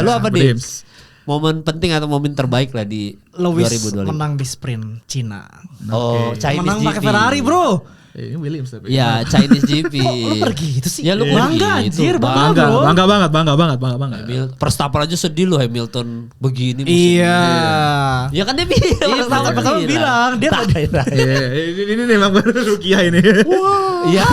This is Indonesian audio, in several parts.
Lu apa nih? Williams. Momen penting atau momen terbaik lah di Lewis 2025. menang di sprint Cina. Oh, Chinese Menang GP. pakai Ferrari, Bro. Ini Williams tapi. Ya, Chinese GP. Lu pergi gitu sih. Ya lu bangga pergi, anjir, itu bangga, Bro. Bangga banget. Verstappen aja sedih loh Hamilton begini musim Iya. ini. Ya kan dia bilang. Pertama bilang dia Ini memang baru Rukia ini. Iya.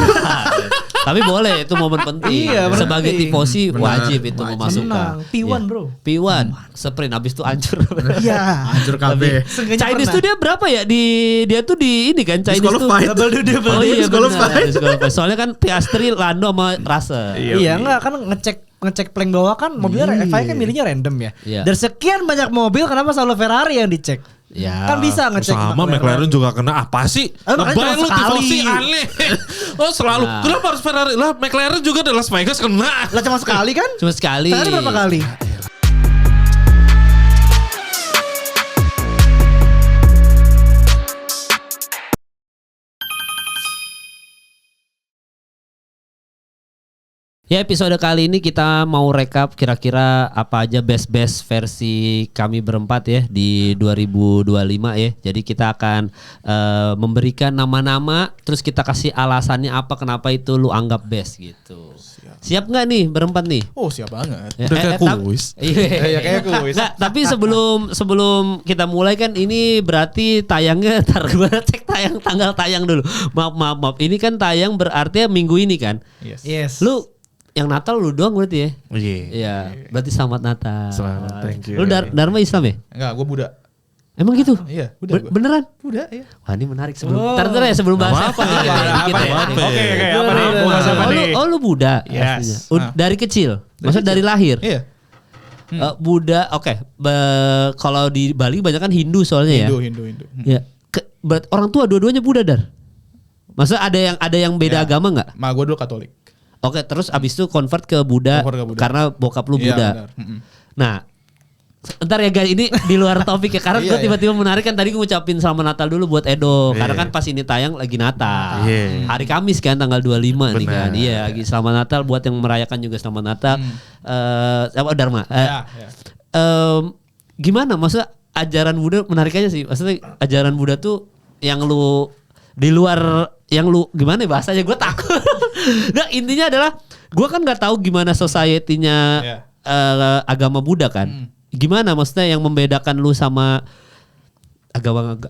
Tapi boleh itu momen penting. Iya, sebagai penting. tifosi Benar, wajib itu wajib. memasukkan. Menang. P1 Iya. bro. P1 sprint habis itu hancur. Iya. Hancur KB. Chinese tuh dia berapa ya dia tuh di ini kan Chinese tuh. Disqualified. Oh iya Disqualified. benar. Soalnya kan Piastri, Lando sama Russell. Iya enggak kan ngecek plank bawah kan mobilnya FIA kan milihnya random ya. Iya. Dari sekian banyak mobil kenapa selalu Ferrari yang dicek? Ya. Kan bisa ngecek Sama McLaren juga kena apa sih? makanya Lebay cuma lu sekali. tifosi aneh. Oh selalu. Nah. Kenapa harus Ferrari? Lah McLaren juga adalah Las Vegas kena. Lah cuma sekali kan? Cuma sekali. Ferrari berapa kali? Ya episode kali ini kita mau rekap kira-kira apa aja best versi kami berempat ya di 2025 ya. Jadi kita akan memberikan nama-nama terus kita kasih alasannya apa kenapa itu lu anggap best gitu. Siap nggak nih berempat nih? Oh siap banget. Ya, Udah kayak kuis. Iya kayak kuis. Nggak, tapi sebelum kita mulai kan ini berarti tayangnya ntar gue cek tanggal tayang dulu. Maaf. Ini kan tayang berarti minggu ini kan. Yes. Lu yang Natal lu doang berarti ya? Iya. Iya, berarti selamat Natal. Selamat, thank you. Lu Dharma Islam ya? Enggak, gue Buddha. Emang gitu? Iya, Buddha. gua. Beneran? Buddha, iya. Wah ini menarik sebelum sebelum bahas Apa nih? Oh lu Buddha aslinya. Yes. Dari kecil? Maksud kecil. dari lahir? Iya. Buddha, oke. Kalau di Bali banyak kan Hindu soalnya ya? Hindu. Ya. Berarti orang tua dua-duanya Buddha Dar? Maksudnya ada yang beda Ya. agama nggak? Ma gue dulu Katolik. Oke, terus abis itu convert ke Buddha, karena bokap lu Iya, Buddha. benar. Nah, ntar ya guys, ini di luar topik ya karena gue Iya, tiba-tiba menarik kan tadi gue ngucapin selamat Natal dulu buat Edo karena kan pas ini tayang lagi Natal. Iya. Hari Kamis kan tanggal 25 nih kan. Benar. Iya, lagi selamat Natal buat yang merayakan juga selamat Natal. Apa Dharma? Ya. Gimana maksudnya ajaran Buddha menarik aja sih. Maksudnya ajaran Buddha tuh yang lu di luar yang lu gimana ya bahasanya gue takut. Nah intinya adalah gue kan nggak tahu gimana society-nya agama Buddha kan. Gimana maksudnya yang membedakan lu sama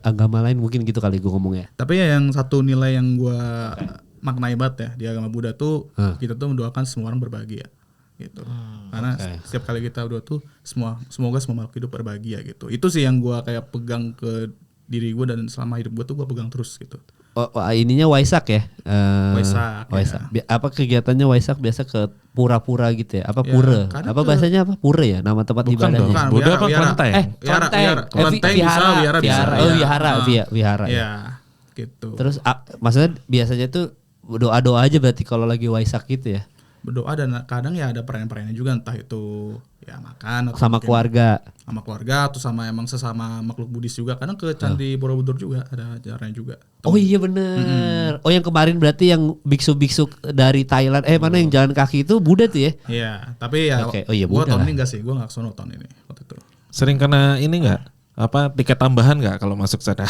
agama lain mungkin gitu kali gue ngomongnya. Tapi ya yang satu nilai yang gue maknai banget ya di agama Buddha tuh kita tuh mendoakan semua orang berbahagia gitu. Karena setiap kali kita berdoa tuh semoga semua makhluk hidup berbahagia gitu. Itu sih yang gue kayak pegang ke diri gue dan selama hidup gue tuh gue pegang terus gitu. Ininya Waisak ya? Waisak. Ya. Apa kegiatannya Waisak biasa ke pura-pura gitu ya? Apa Ya, pura? kadang Apa bahasanya apa? Pura ya? Nama tempat ibadahnya? Bukan, Buddha apa wihara. kelenteng? Kelenteng bisa, wihara bisa. Wihara. Iya, gitu. Terus maksudnya biasanya tuh doa-doa aja berarti kalau lagi Waisak gitu ya? Berdoa dan kadang ya ada perayaan-perayaan juga entah itu ya makan atau Sama keluarga. sama keluarga atau sama emang sesama makhluk Buddhis juga. Kadang ke Candi Borobudur juga ada acaranya juga. Oh iya bener. Oh yang kemarin berarti yang biksu-biksu dari Thailand mana yang jalan kaki itu Buddha tuh ya? Iya, tapi ya Oke. Oh iya, gua Buddha tahun lah. ini enggak sih, gua enggak kesono tahun ini waktu itu. Sering kena ini enggak? Apa tiket tambahan enggak kalau masuk sana?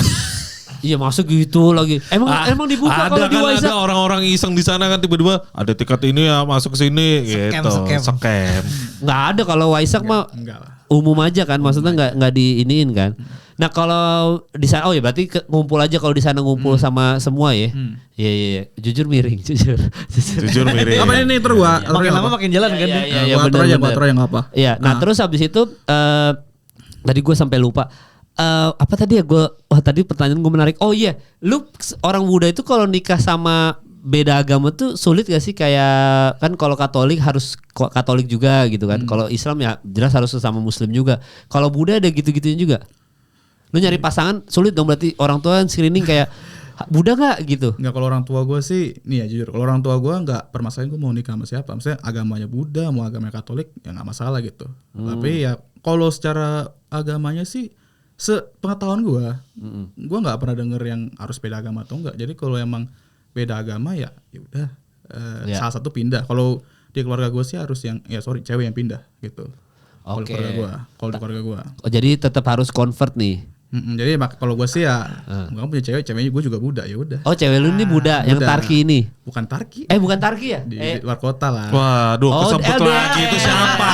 Iya masuk gitu lagi. Emang dibuka kalau di kan Waisak? ada orang-orang iseng di sana kan tiba-tiba ada tiket ini ya masuk ke sini gitu. Scam. Nggak ada kalau Waisak mah Enggak lah. umum aja kan, maksudnya nggak diiniin kan. Nah kalau di sana, oh ya berarti ngumpul aja kalau di sana ngumpul sama semua ya. Iya. Jujur miring, jujur. Jujur mirip. Apa ini terus gua? Makin lama makin jalan kan. Iya, Gua atur aja enggak apa. Iya. Nah terus habis itu tadi gue sampai lupa. Apa tadi ya tadi pertanyaan gue menarik. Oh iya, lu orang Buddha itu kalau nikah sama beda agama tuh sulit gak sih? Kayak kan kalau Katolik harus Katolik juga gitu kan. Kalau Islam ya jelas harus sesama Muslim juga. Kalau Buddha ada gitu-gitunya juga. Lu nyari pasangan sulit dong berarti orang tua screening kayak Buddha gak gitu? Enggak, kalau orang tua gue sih, nih ya jujur, kalau orang tua gue enggak permasalahan gue mau nikah sama siapa. Maksudnya agamanya Buddha, mau agamanya Katolik, ya enggak masalah gitu. Tapi ya kalau secara agamanya sih, sepengetahuan gue enggak pernah denger yang harus beda agama atau enggak. Jadi kalau emang beda agama ya udah salah satu pindah. Kalau di keluarga gue sih harus cewek yang pindah gitu. Kalau Oke. di keluarga gua. Oh, jadi tetap harus convert nih. Jadi kalau gue sih ya, gue punya ceweknya gue juga Buddha ya udah. Oh, cewek lu ini Buddha yang Buddha. Tarki ini. Bukan Tarki. Bukan Tarki ya? Di luar kota lah. Waduh, Oh, kesebut LDR. lagi itu siapa?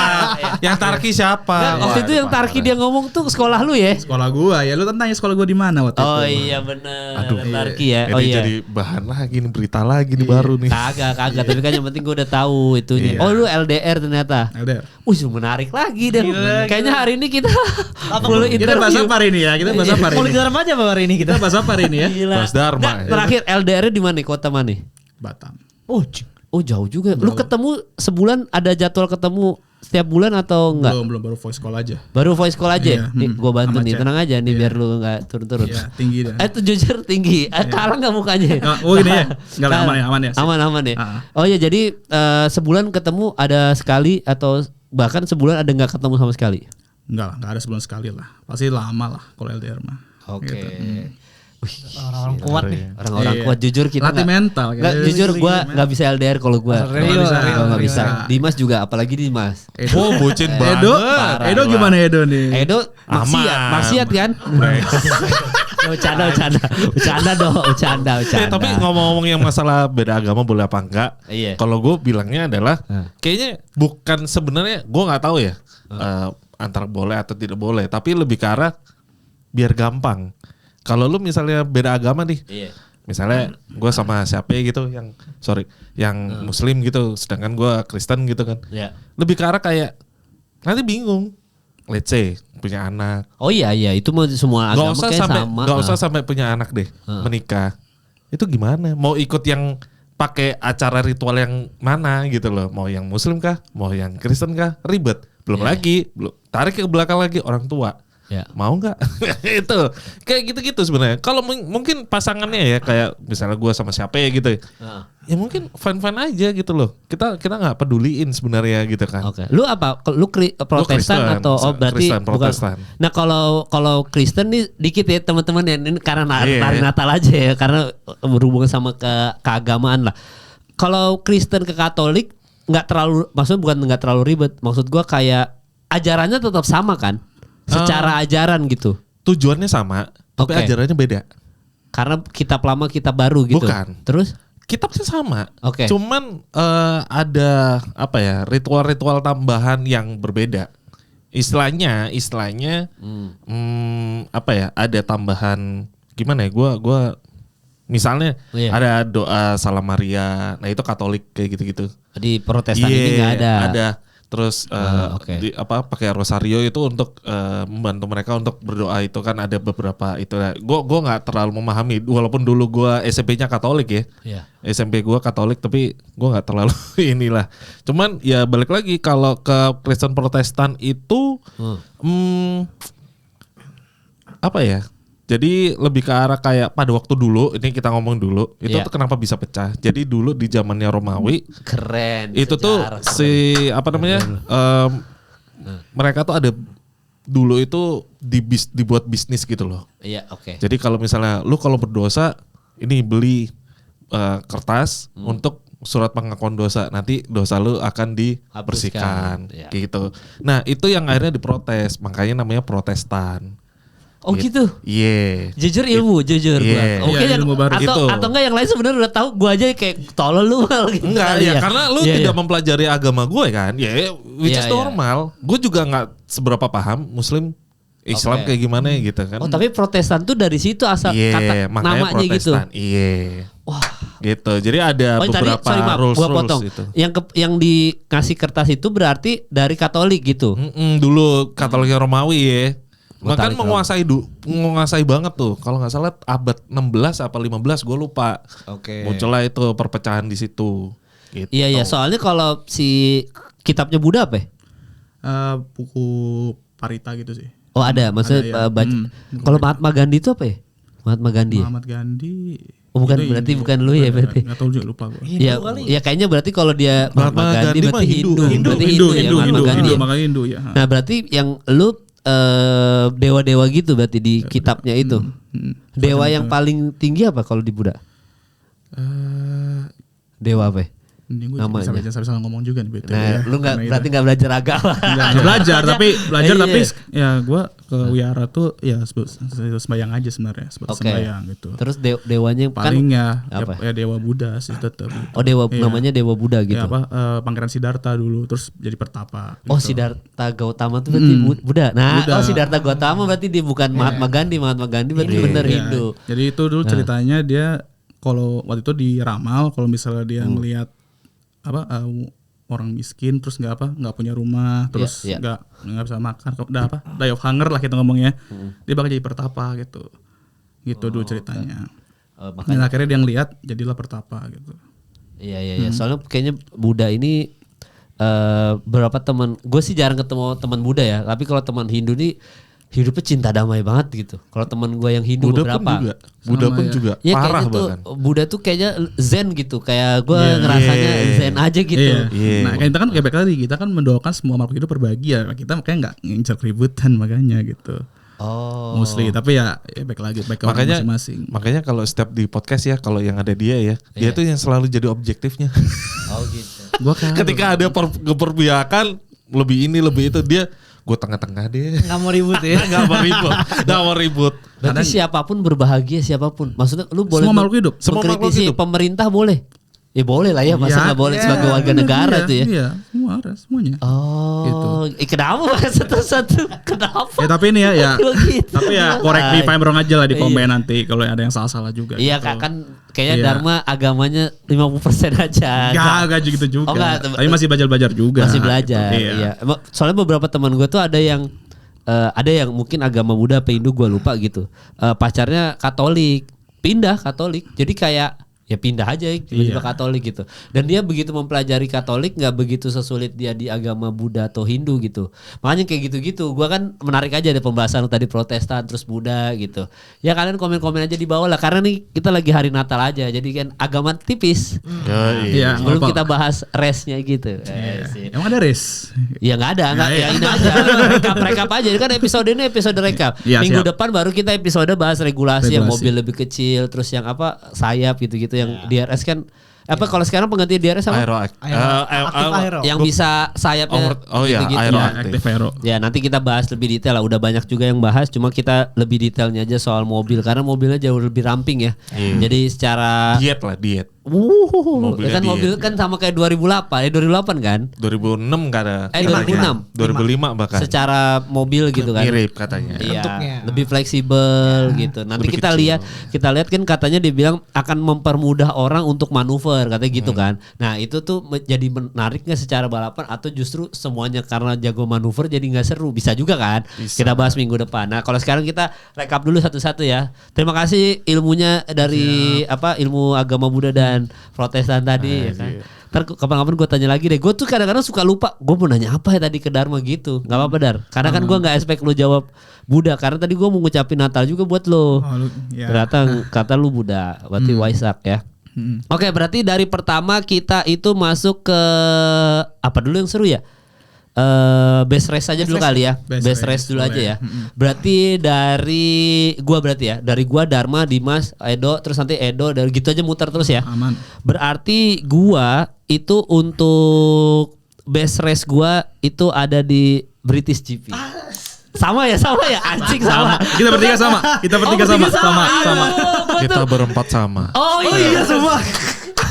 Yang Tarki siapa? Nggak, waktu itu yang Tarki dia ngomong tuh sekolah lu ya? Sekolah gua ya, lu tanya sekolah gua di mana waktu itu. Oh iya bener. Aduh, Tarki ya. Ini Oh iya. jadi bahan lagi nih, berita lagi nih baru nih. Kagak. Tapi kan yang penting gue udah tahu itunya. Iya. Oh lu LDR ternyata. LDR. Wih menarik lagi deh. Kayaknya hari ini kita Apa full Kita bahas interview. apa hari ini ya? Kita bahas apa hari Mau ini? digaram aja Pak hari ini kita. Kita bahas apa hari ini ya? Gila. Mas Dharma, Nggak, ya. terakhir LDR-nya di mana? Kota mana? Batam. Oh jauh juga. Lu ketemu sebulan ada jadwal ketemu setiap bulan atau enggak? Belum baru voice call aja. Baru voice call aja. Iya, Nih, gue bantu sama nih, chat. tenang aja nih Iya. biar lu nggak turun-turun. Iya, tinggi dah. Itu jujur tinggi. Kalah nggak mukanya? Oh gini ya? Enggak lah, aman ya. Aman ya. Ah. Oh ya jadi sebulan ketemu ada sekali atau bahkan sebulan ada nggak ketemu sama sekali? Enggak ada sebulan sekali lah. Pasti lama lah kalau LDR mah. Oke. Gitu. Orang-orang kuat nih. Orang-orang Iya. kuat jujur kita Latih mental. nggak jujur gue nggak bisa LDR kalau gue. Real, Nggak bisa. Real. Dimas juga apalagi Dimas. Oh, bocin banget. Edo, Edo gimana Edo nih? Edo maksiat kan? Bercanda. Tapi ngomong-ngomong yang masalah beda agama boleh apa enggak? Iya. Kalau gue bilangnya adalah kayaknya bukan sebenarnya gue nggak tahu ya antara boleh atau tidak boleh, tapi lebih ke arah biar gampang. Kalau lu misalnya beda agama nih, Iya. misalnya gue sama siapa gitu yang Muslim gitu, sedangkan gue Kristen gitu kan, Iya. lebih ke arah kayak nanti bingung. Let's say punya anak, Oh iya itu mau semua nggak agama usah kayak sampai sama. nggak usah sampai punya anak deh, menikah itu gimana? Mau ikut yang pakai acara ritual yang mana gitu loh? Mau yang Muslim kah? Mau yang Kristen kah? Ribet. Belum lagi, tarik ke belakang lagi orang tua. Ya. Mau nggak? Itu kayak gitu-gitu sebenarnya. Kalau mungkin pasangannya ya kayak misalnya gue sama siapa ya gitu, ya mungkin fine-fine aja gitu loh. Kita nggak peduliin sebenarnya gitu kan. Oke. Lu apa? Lu Protestan Kristen, atau berarti Kristen, Protestan. bukan. Nah, kalau Kristen nih dikit ya teman-teman ya, ini karena Iya. hari Natal aja ya, karena berhubungan sama keagamaan lah. Kalau Kristen ke Katolik nggak terlalu, maksudnya bukan nggak terlalu ribet. Maksud gua kayak ajarannya tetap sama kan? Secara ajaran gitu. Tujuannya sama, tapi Oke. ajarannya beda. Karena kitab lama kitab baru gitu. Bukan. Terus Kitabnya sama, Oke. cuman ada apa ya ritual-ritual tambahan yang berbeda. Istilahnya apa ya? Ada tambahan gimana ya? Gua misalnya Iya. ada doa Salam Maria. Nah itu Katolik kayak gitu-gitu. di Protestan ini Iya, nggak ada. Ada. Terus Oke. pakai rosario itu untuk membantu mereka untuk berdoa itu kan ada beberapa itu. Gue nggak terlalu memahami walaupun dulu gue SMP-nya Katolik ya. Iya. SMP gue Katolik tapi gue nggak terlalu inilah. Cuman ya balik lagi kalau ke Kristen Protestan itu apa ya? Jadi lebih ke arah kayak pada waktu dulu ini kita ngomong dulu itu Iya. tuh kenapa bisa pecah. Jadi dulu di zamannya Romawi Keren. itu tuh sejarah. si apa namanya mereka tuh ada dulu itu dibuat bisnis gitu loh. Iya, oke. Jadi kalau misalnya lu kalau berdosa ini beli kertas untuk surat pengakuan dosa, nanti dosa lu akan dibersihkan Hapuskan, ya. gitu. Nah itu yang akhirnya diprotes, makanya namanya Protestan. Oh gitu. Iya. Jujur ilmu, jujur Iya. gua. Oke, Iya, ilmu baru. atau Gitu. atau enggak yang lain sebenarnya udah tahu, gua aja kayak tolol lu mal gitu. Enggak kali ya, karena lu Iya, tidak iya. mempelajari agama gue kan, ya which Iya, is iya. normal. Gue juga nggak seberapa paham Muslim, Islam Oke. kayak gimana ya gitu kan. Oh, tapi Protestan tuh dari situ asal kata makanya namanya gitu. Protestan. Iya. Wah. Gitu. Jadi ada Oh, tadi beberapa sorry maaf, rules gua potong. itu. Yang dikasih kertas itu berarti dari Katolik gitu. Dulu Katoliknya Romawi ya. Katolik Bahkan menguasai banget tuh. Kalau nggak salah abad 16 apa 15 gue lupa. Oke. Muncullah itu perpecahan di situ. Gitu. Iya, soalnya kalau si kitabnya Buddha apa ya? Buku Parita gitu sih. Oh, ada, maksudnya Ada, ya. baca. Kalau Mahatma Gandhi itu apa ya? Mahatma Gandhi. Ya? Muhammad Gandhi. Oh, bukan, Itu berarti ini. bukan lu ya berarti. Nggak tahu juga lupa gue. Ya, ya kayaknya berarti kalau dia Mahatma Mahatma Gandhi Gandhi berarti mah Hindu. Hindu. Berarti Hindu ya Mahatma Gandhi. ya. makanya Hindu ya. Nah, berarti yang lu dewa-dewa gitu berarti di kitabnya itu. Dewa yang paling tinggi apa kalau di Buddha? Eh, Dewa apa ya? Ini gue namanya. bisa ngomong juga nih BTW Nah, ya. lu nggak Karena berarti nggak belajar agama. Nggak belajar tapi Iya. ya gue ke wihara tuh ya sembayang aja sebenarnya, sebatas Oke. sembayang gitu. Terus dewanya Paling apa? ya dewa Buddha sih tetap. Gitu. Oh dewa, Iya. namanya Dewa Buddha gitu. Ya apa Pangeran Siddhartha dulu terus jadi pertapa. Oh gitu. Siddhartha Gautama itu berarti Buddha. Nah, Buddha. oh Siddhartha Gautama berarti dia bukan Mahatma Gandhi. Mahatma Gandhi berarti bener Iya. Hindu. Jadi itu dulu ceritanya dia kalau waktu itu diramal kalau misalnya dia ngelihat orang miskin terus nggak punya rumah terus Iya. nggak bisa makan udah die of hunger lah kita ngomongnya dia bakal jadi pertapa gitu dulu ceritanya. Makanya Dan akhirnya dia ngelihat jadilah pertapa gitu. iya. Soalnya kayaknya Buddha ini beberapa teman gue sih jarang ketemu teman Buddha ya. Tapi kalau teman Hindu nih hidupnya cinta damai banget gitu. Kalau teman gue yang Hindu Buddha beberapa. Buddha pun ya. juga Ya parah kayaknya tuh bahkan. Buddha tuh kayaknya zen gitu. Kayak gue Iya. ngerasanya zen aja gitu. Iya. Iya. Nah kita kan kayak tadi kita kan mendoakan semua makhluk hidup berbahagia. Kita makanya nggak ngincar keributan makanya gitu. Oh. Mostly tapi ya baik lagi baik ke orang Makanya masing-masing. makanya kalau setiap di podcast ya kalau yang ada dia ya, dia Iya. tuh yang selalu jadi objektifnya. Oh gitu. Gua kan Ketika ada keperpihakan lebih ini lebih itu dia gue tengah-tengah deh. Nggak mau ribut ya. Nggak mau ribut. Berarti siapapun berbahagia siapapun. Maksudnya lu boleh semua makhluk hidup. Semua makhluk mengkritisi hidup. pemerintah boleh. Ya boleh lah ya, masa nggak boleh sebagai warga negara tuh ya. Iya, semua ada semuanya. Oh, kenapa satu-satu? Kenapa? Ya tapi ini ya Begitu. tapi ya correct me if I'm wrong aja lah di Iya. komen nanti kalau ada yang salah-salah juga. Iya gitu. kak kan kayaknya Iya. Dharma agamanya 50% aja. Enggak gitu juga. Oh, enggak. Tapi masih belajar juga. Masih belajar. gitu. Iya. Soalnya beberapa teman gue tuh ada yang mungkin agama Buddha apa Hindu gue lupa gitu. Pacarnya Katolik, pindah Katolik. Jadi kayak ya pindah aja tiba-tiba Iya. Katolik gitu. Dan dia begitu mempelajari Katolik nggak begitu sesulit dia di agama Buddha atau Hindu gitu. Makanya kayak gitu-gitu. Gua kan menarik aja ada pembahasan tadi Protestan terus Buddha gitu. Ya kalian komen-komen aja di bawah lah karena nih kita lagi hari Natal aja. Jadi kan agama tipis. Iya, Sebelum nggak kita bahas resnya gitu. Sip. Emang ada race? Ya nggak ada, nggak ya ini aja. Rekap aja. Kan episode ini episode rekap. Iya, Minggu siap. depan baru kita episode bahas regulasi yang Regulasi. mobil lebih kecil, terus yang apa sayap gitu-gitu yang DRS kan. Apa kalau sekarang pengganti DRS apa? Aktif aero. Yang bisa sayapnya. Oh iya, gitu-gitu. aero Iya, aktif. Active Aero. Ya nanti kita bahas lebih detail lah. Udah banyak juga yang bahas. Cuma kita lebih detailnya aja soal mobil karena mobilnya jauh lebih ramping ya. Jadi secara Diet lah, diet. ya kan diet. mobil kan sama kayak 2008 kan? 2006 gak ada. 2006. 2005 bahkan. Secara mobil gitu kan. Mirip katanya. Iya, Bentuknya. lebih fleksibel gitu. Nanti Lebih kita kecil. lihat kan katanya dia bilang akan mempermudah orang untuk manuver katanya gitu kan. Nah itu tuh jadi menarik nggak secara balapan atau justru semuanya karena jago manuver jadi nggak seru bisa juga kan. Kita bahas minggu depan. Nah kalau sekarang kita rekap dulu satu-satu ya. Terima kasih ilmunya dari ilmu agama Buddha dan Protestan tadi ya kan. Ntar kapan-kapan gue tanya lagi deh. Gue tuh kadang-kadang suka lupa. Gue mau nanya apa ya tadi ke Dharma gitu. Gak apa-apa Dar. Karena kan gue gak expect lu jawab Buddha. Karena tadi gue mau ngucapin Natal juga buat lo. Ya. Ternyata kata lu Buddha. Berarti Waisak ya. Oke berarti dari pertama kita itu masuk ke apa dulu yang seru ya? Best race aja dulu kali ya. Best race dulu boleh. aja ya. Berarti dari gua Dharma, Dimas, Edo, terus nanti Edo dari gitu aja muter terus ya. Aman. Berarti gua itu untuk best race gua itu ada di British GP. Sama ya anjing sama. Kita bertiga sama. Sama. Kita berempat sama. Oh iya semua.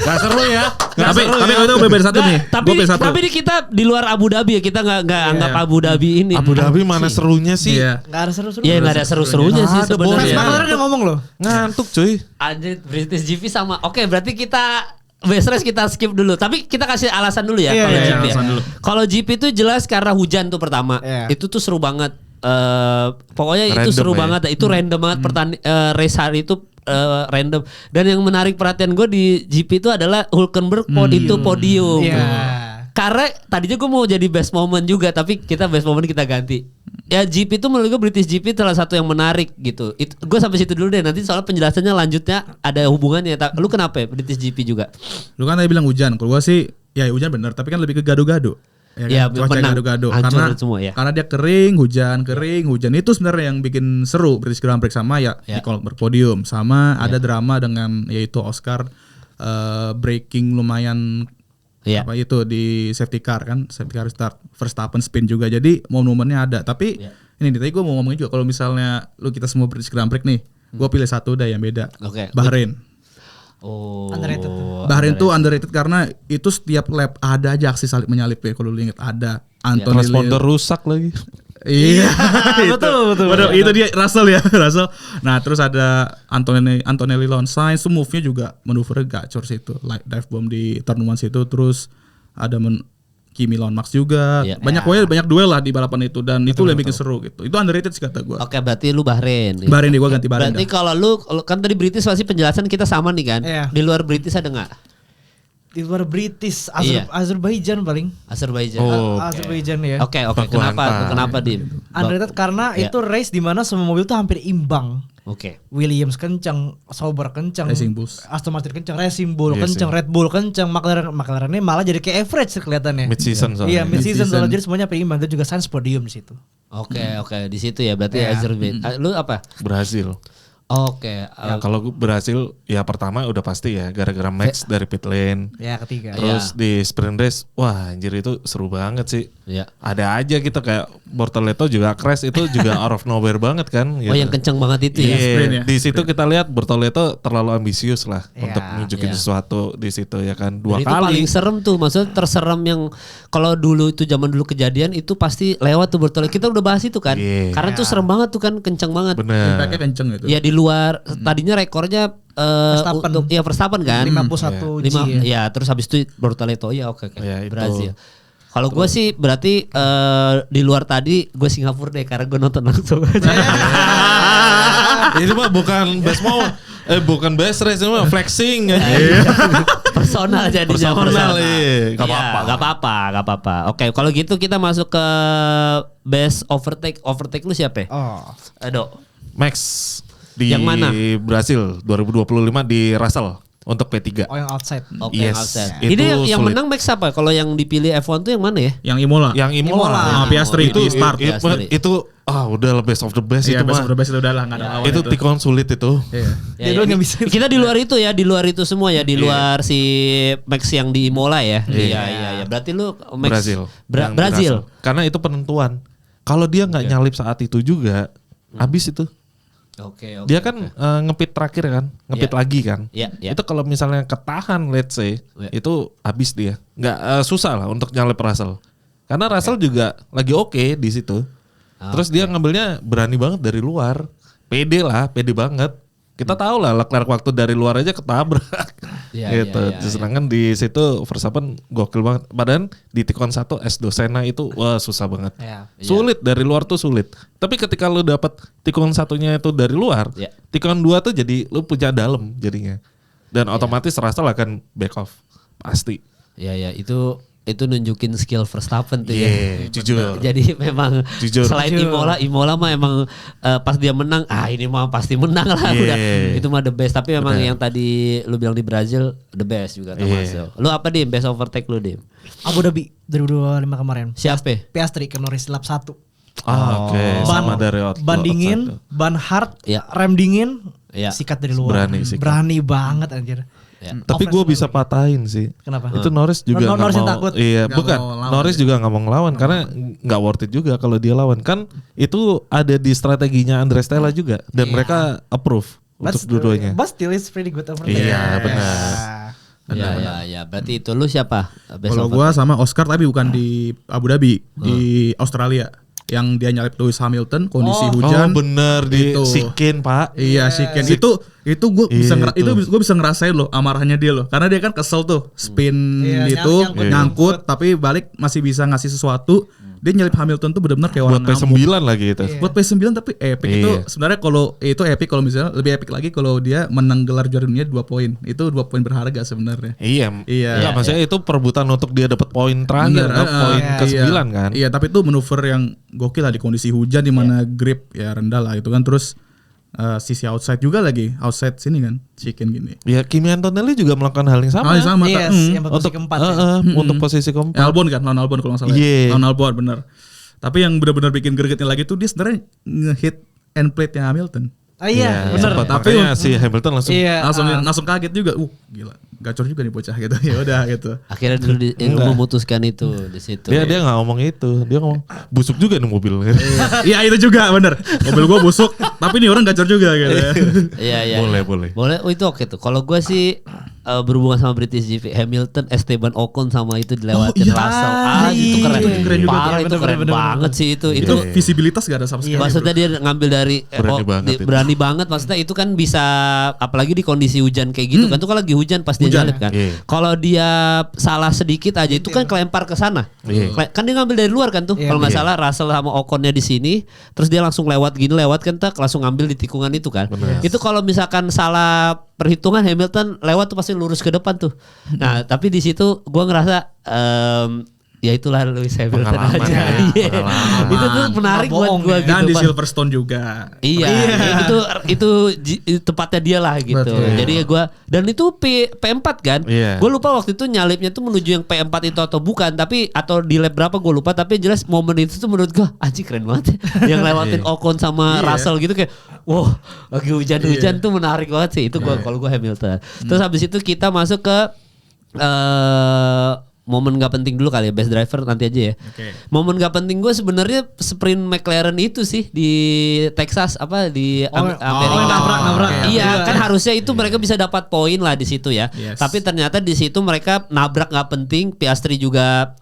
Gak seru ya. Tapi kalau itu berbeda satu nih. Tapi Gua satu. ini kita di luar Abu Dhabi ya, kita nggak anggap Abu Dhabi ini. Abu Dhabi mana serunya sih? Iya. Nggak ada seru-seru. Iya nggak ada seru-serunya sih Nggak ada, Bos. sebenarnya. Makanya udah ngomong loh. Ngantuk cuy. Anjir British GP sama. Oke berarti kita best race kita skip dulu. Tapi kita kasih alasan dulu ya Iya, kalau iya, GP. alasan dulu. Kalau GP itu jelas karena hujan tuh pertama. Iya. Itu tuh seru banget. Pokoknya itu Random seru ya. banget. Itu random banget race hari itu random. Dan yang menarik perhatian gue di GP itu adalah Hülkenberg itu podium. Iya. Karena tadinya gue mau jadi best moment juga, tapi kita best moment kita ganti. Ya GP itu menurut gue British GP salah satu yang menarik gitu. Gue sampai situ dulu deh. Nanti soal penjelasannya lanjutnya ada hubungannya. Lu kenapa ya British GP juga? Lu kan tadi bilang hujan. Kalau gua sih ya hujan bener, tapi kan lebih ke gado-gado. Ya, kan? Cuaca menang. gado-gado Hancur karena semua ya. karena dia kering, hujan itu sebenarnya yang bikin seru British Grand Prix sama ya. Ya. Kalau berpodium sama ada drama dengan yaitu Oscar breaking lumayan Iya. Apa itu di safety car kan, safety car start, Verstappen spin juga. Jadi momen-momennya ada. Tapi ini tadi gue mau ngomongin juga kalau misalnya kita semua British Grand Prix nih, gue pilih satu dah yang beda. Oke. Bahrain. Oh. Underrated tuh. Bahrain tuh underrated karena itu setiap lap ada aja aksi salib menyalip ya, kalau lu inget ada Anthony Transponder rusak lagi. Iya, betul. Itu dia Russell ya, Russell. Nah, terus ada Antonelli Sainz, itu move-nya juga manuver gacor situ, dive bomb di turn 1 situ, terus ada Kimi lawan Max juga. Iya. Banyak duel lah di balapan itu dan itu yang bikin seru gitu. Itu underrated sih kata gua. Oke, berarti lu Bahrain. Bahrain deh, gua ganti Bahrain. Berarti kalau lu kan tadi British pasti penjelasan kita sama nih kan. Iya. Di luar British ada nggak? Di luar British, Iya. Azerbaijan paling. Azerbaijan. Oh. Azerbaijan ya. Oke. Bakulan, Pak. Kenapa Dim? Underrated karena Iya. itu race di mana semua mobil tuh hampir imbang. Oke. Williams kenceng, Sauber kenceng, Racing Bulls. Aston Martin kenceng, Racing Bull Iya kenceng, sih. Red Bull kenceng, McLarennya malah jadi kayak average kelihatannya. Mid season soalnya. Iya, mid season Mid-season. soalnya jadi semuanya imbang dan juga Sainz podium di situ. Oke. Di situ ya berarti Iya. Azerbaijan. Lu apa? Berhasil. Oke. Kalau gue berhasil ya pertama udah pasti ya gara-gara Max dari pit lane. Ya ketiga. Terus di sprint race, wah anjir itu seru banget sih. Iya. Ada aja gitu kayak Bortoleto juga crash itu juga out of nowhere banget kan. Oh, yang kenceng banget itu ya. Iya, sprint ya. di situ kita lihat Bortoleto terlalu ambisius lah Iya, untuk nunjukin iya. sesuatu di situ ya kan. Dan 2 itu kali. paling serem tuh, maksudnya terserem yang kalau dulu itu zaman dulu kejadian itu pasti lewat tuh Bertollet. Kita udah bahas itu kan. Iya. Karena tuh serem banget tuh kan, kenceng banget. Bener. Impactnya kenceng gitu. Ya di luar tadinya rekornya Verstappen. untuk ya Verstappen kan. 51 G Lima, ya. ya terus habis itu Bortoleto ya oke. Ya, itu. Brazil. Kalau gue sih berarti di luar tadi gue Singapura deh karena gue nonton langsung aja. Ini mah bukan best mau bukan best race, ini mah flexing aja. Personal jadinya. Personal, iya. Gak Iya, apa-apa. gak apa-apa. Oke, kalau gitu kita masuk ke best overtake. Overtake lu siapa? Oh. Aduh. Max di Yang mana? Brasil 2025 di Russell untuk P3. Oh yang outside. Oke, Yes, outside. itu Ini yang sulit. menang Max apa? Kalau yang dipilih F1 tuh yang mana ya? Yang Imola. Yang Imola. Ah, Piastri itu di start. Piastri. itu udah best of the best Iya, itu best mah. of the best itu udah lah, enggak ada lawan Itu tikon sulit itu. Iya. Dia doang yang bisa. Kita di luar itu ya, di luar itu semua ya, di luar si Max yang di Imola ya. Iya. Berarti lu Max Brazil. Yang Brazil. Karena itu penentuan. Kalau dia nggak nyalip saat itu juga, habis itu. Oke. Dia kan ngepit terakhir kan, ngepit Iya. lagi kan. Iya. Itu kalau misalnya ketahan, let's say, Iya. itu habis dia. Nggak susah lah untuk nyalip Russell. Karena Russell juga lagi oke di situ. Terus dia ngambilnya berani banget dari luar, pede banget. Kita tahu lah Leclerc waktu dari luar aja ketabrak. Iya, gitu. iya, iya, Sedangkan di situ Verstappen gokil banget. Padahal di tikon 1 S2 Senna itu wah susah banget. Iya. Sulit dari luar tuh sulit. Tapi ketika lu dapat tikon satunya itu dari luar, Iya. tikon 2 tuh jadi lu punya dalam jadinya. Dan otomatis Russell akan back off. Pasti. Iya, itu nunjukin skill Verstappen tuh ya. Iya, jujur. Jadi memang Jujur. selain Imola mah emang pas dia menang, ini mah pasti menang lah Iya. udah. Itu mah the best. Tapi memang yang tadi lu bilang di Brazil the best juga termasuk. Lu apa Dim? Best overtake lu Dim? Abu Dhabi 2025 kemarin. Siapa? Piastri ke Norris lap 1. Oke, sama dari Ban dingin, ban hard, Iya. rem dingin, Iya. sikat dari luar. Berani sikat. Berani banget anjir. Ya. Tapi gue bisa patahin sih. Kenapa? Itu Norris juga nggak Norris yang mau. takut. Iya, Nggak bukan. mau lawan Norris juga nggak mau ngelawan karena nggak worth it juga kalau dia lawan. Kan itu ada di strateginya Andrea Stella juga dan mereka approve untuk dua-duanya. But still it's pretty good overtake. Iya, benar. Ya. Berarti itu lu siapa? Best Kalau overtake. gua sama Oscar tapi bukan di Abu Dhabi, di Australia. Yang dia nyalip Lewis Hamilton, kondisi hujan. Bener di Itu. Sikin Pak. Iya, Shiken. Itu gue bisa Itu. gue bisa ngerasain loh amarahnya dia loh. Karena dia kan kesel tuh, spin Iya, gitu, nyangkut. nyangkut tapi balik masih bisa ngasih sesuatu. Dia nyalip Hamilton tuh benar-benar kayak Buat orang ngamuk. P9 lagi itu. Buat P9 tapi epic itu Iya. sebenarnya kalau itu epic kalau misalnya lebih epic lagi kalau dia menang gelar juara dunia 2 poin. Itu 2 poin berharga sebenarnya. Iya. Iya. Enggak, maksudnya itu perebutan untuk dia dapat poin terakhir, Bener, poin iya. ke-9 kan. Iya, tapi itu manuver yang gokil lah di kondisi hujan di mana grip ya rendah lah itu kan, terus sisi outside juga lagi, outside sini kan, chicken gini. Ya Kimi Antonelli juga melakukan hal yang sama. Hal yang sama. Yes, yang posisi Untuk keempat. ya. untuk posisi keempat. Albon kan, lawan Albon kalau nggak salah. Iya. Lawan Albon bener. Tapi yang benar-benar bikin gregetnya lagi tuh dia sebenarnya nge-hit end plate-nya Hamilton. Iya, bener. Sempat, Tapi makanya si Hamilton langsung Iya. langsung kaget juga. Gila, gacor juga nih bocah gitu. Ya udah gitu. Akhirnya dulu memutuskan itu di situ. dia nggak ngomong itu, dia ngomong busuk juga nih mobil. Iya itu juga bener. Mobil gua busuk, tapi nih orang gacor juga gitu. Iya. Boleh. Boleh, itu oke tuh. Kalau gue sih berhubungan sama British GP, Hamilton, Esteban Ocon sama itu dilewatin Russell. Itu keren. Itu keren juga. Parah, itu keren banget sih itu. Itu visibilitas gak ada sama sekali. Maksudnya dia ngambil dari Berani banget itu. banget. Maksudnya itu kan bisa, apalagi di kondisi hujan kayak gitu kan. Itu kan lagi hujan pas dia nyalip kan. Iya. Kalau dia salah sedikit aja itu kan kelempar ke sana. Iya. Kan dia ngambil dari luar kan tuh. Kalau nggak salah Russell sama Oconnya di sini, terus dia langsung lewat kan langsung ngambil di tikungan itu kan. Itu kalau misalkan salah perhitungan Hamilton lewat tuh pasti lurus ke depan tuh. Nah, tapi di situ gua ngerasa ya itulah Lewis Hamilton Pengalaman aja. ya, Iya. pengalaman. Itu tuh menarik buat gua gitu. Dan di Pas- Silverstone juga. Iya, itu tempatnya dia lah gitu. Betul. Jadi ya gue, dan itu P4 kan. Iya. Gue lupa waktu itu nyalipnya tuh menuju yang P4 itu atau bukan, tapi atau di lap berapa gue lupa. Tapi jelas momen itu tuh menurut gue anjing keren banget. Yang lewatin Ocon sama Russell gitu kayak, wow, lagi hujan-hujan tuh menarik banget sih. Itu gue kalau gue Hamilton. Terus habis itu kita masuk ke momen gak penting dulu kali ya, best driver nanti aja ya. Oke. Momen gak penting gue sebenarnya sprint McLaren itu sih di Texas di Amerika. nabrak. Iya, kan harusnya itu mereka bisa dapat poin lah di situ ya. Yes. Tapi ternyata di situ mereka nabrak gak penting. Piastri juga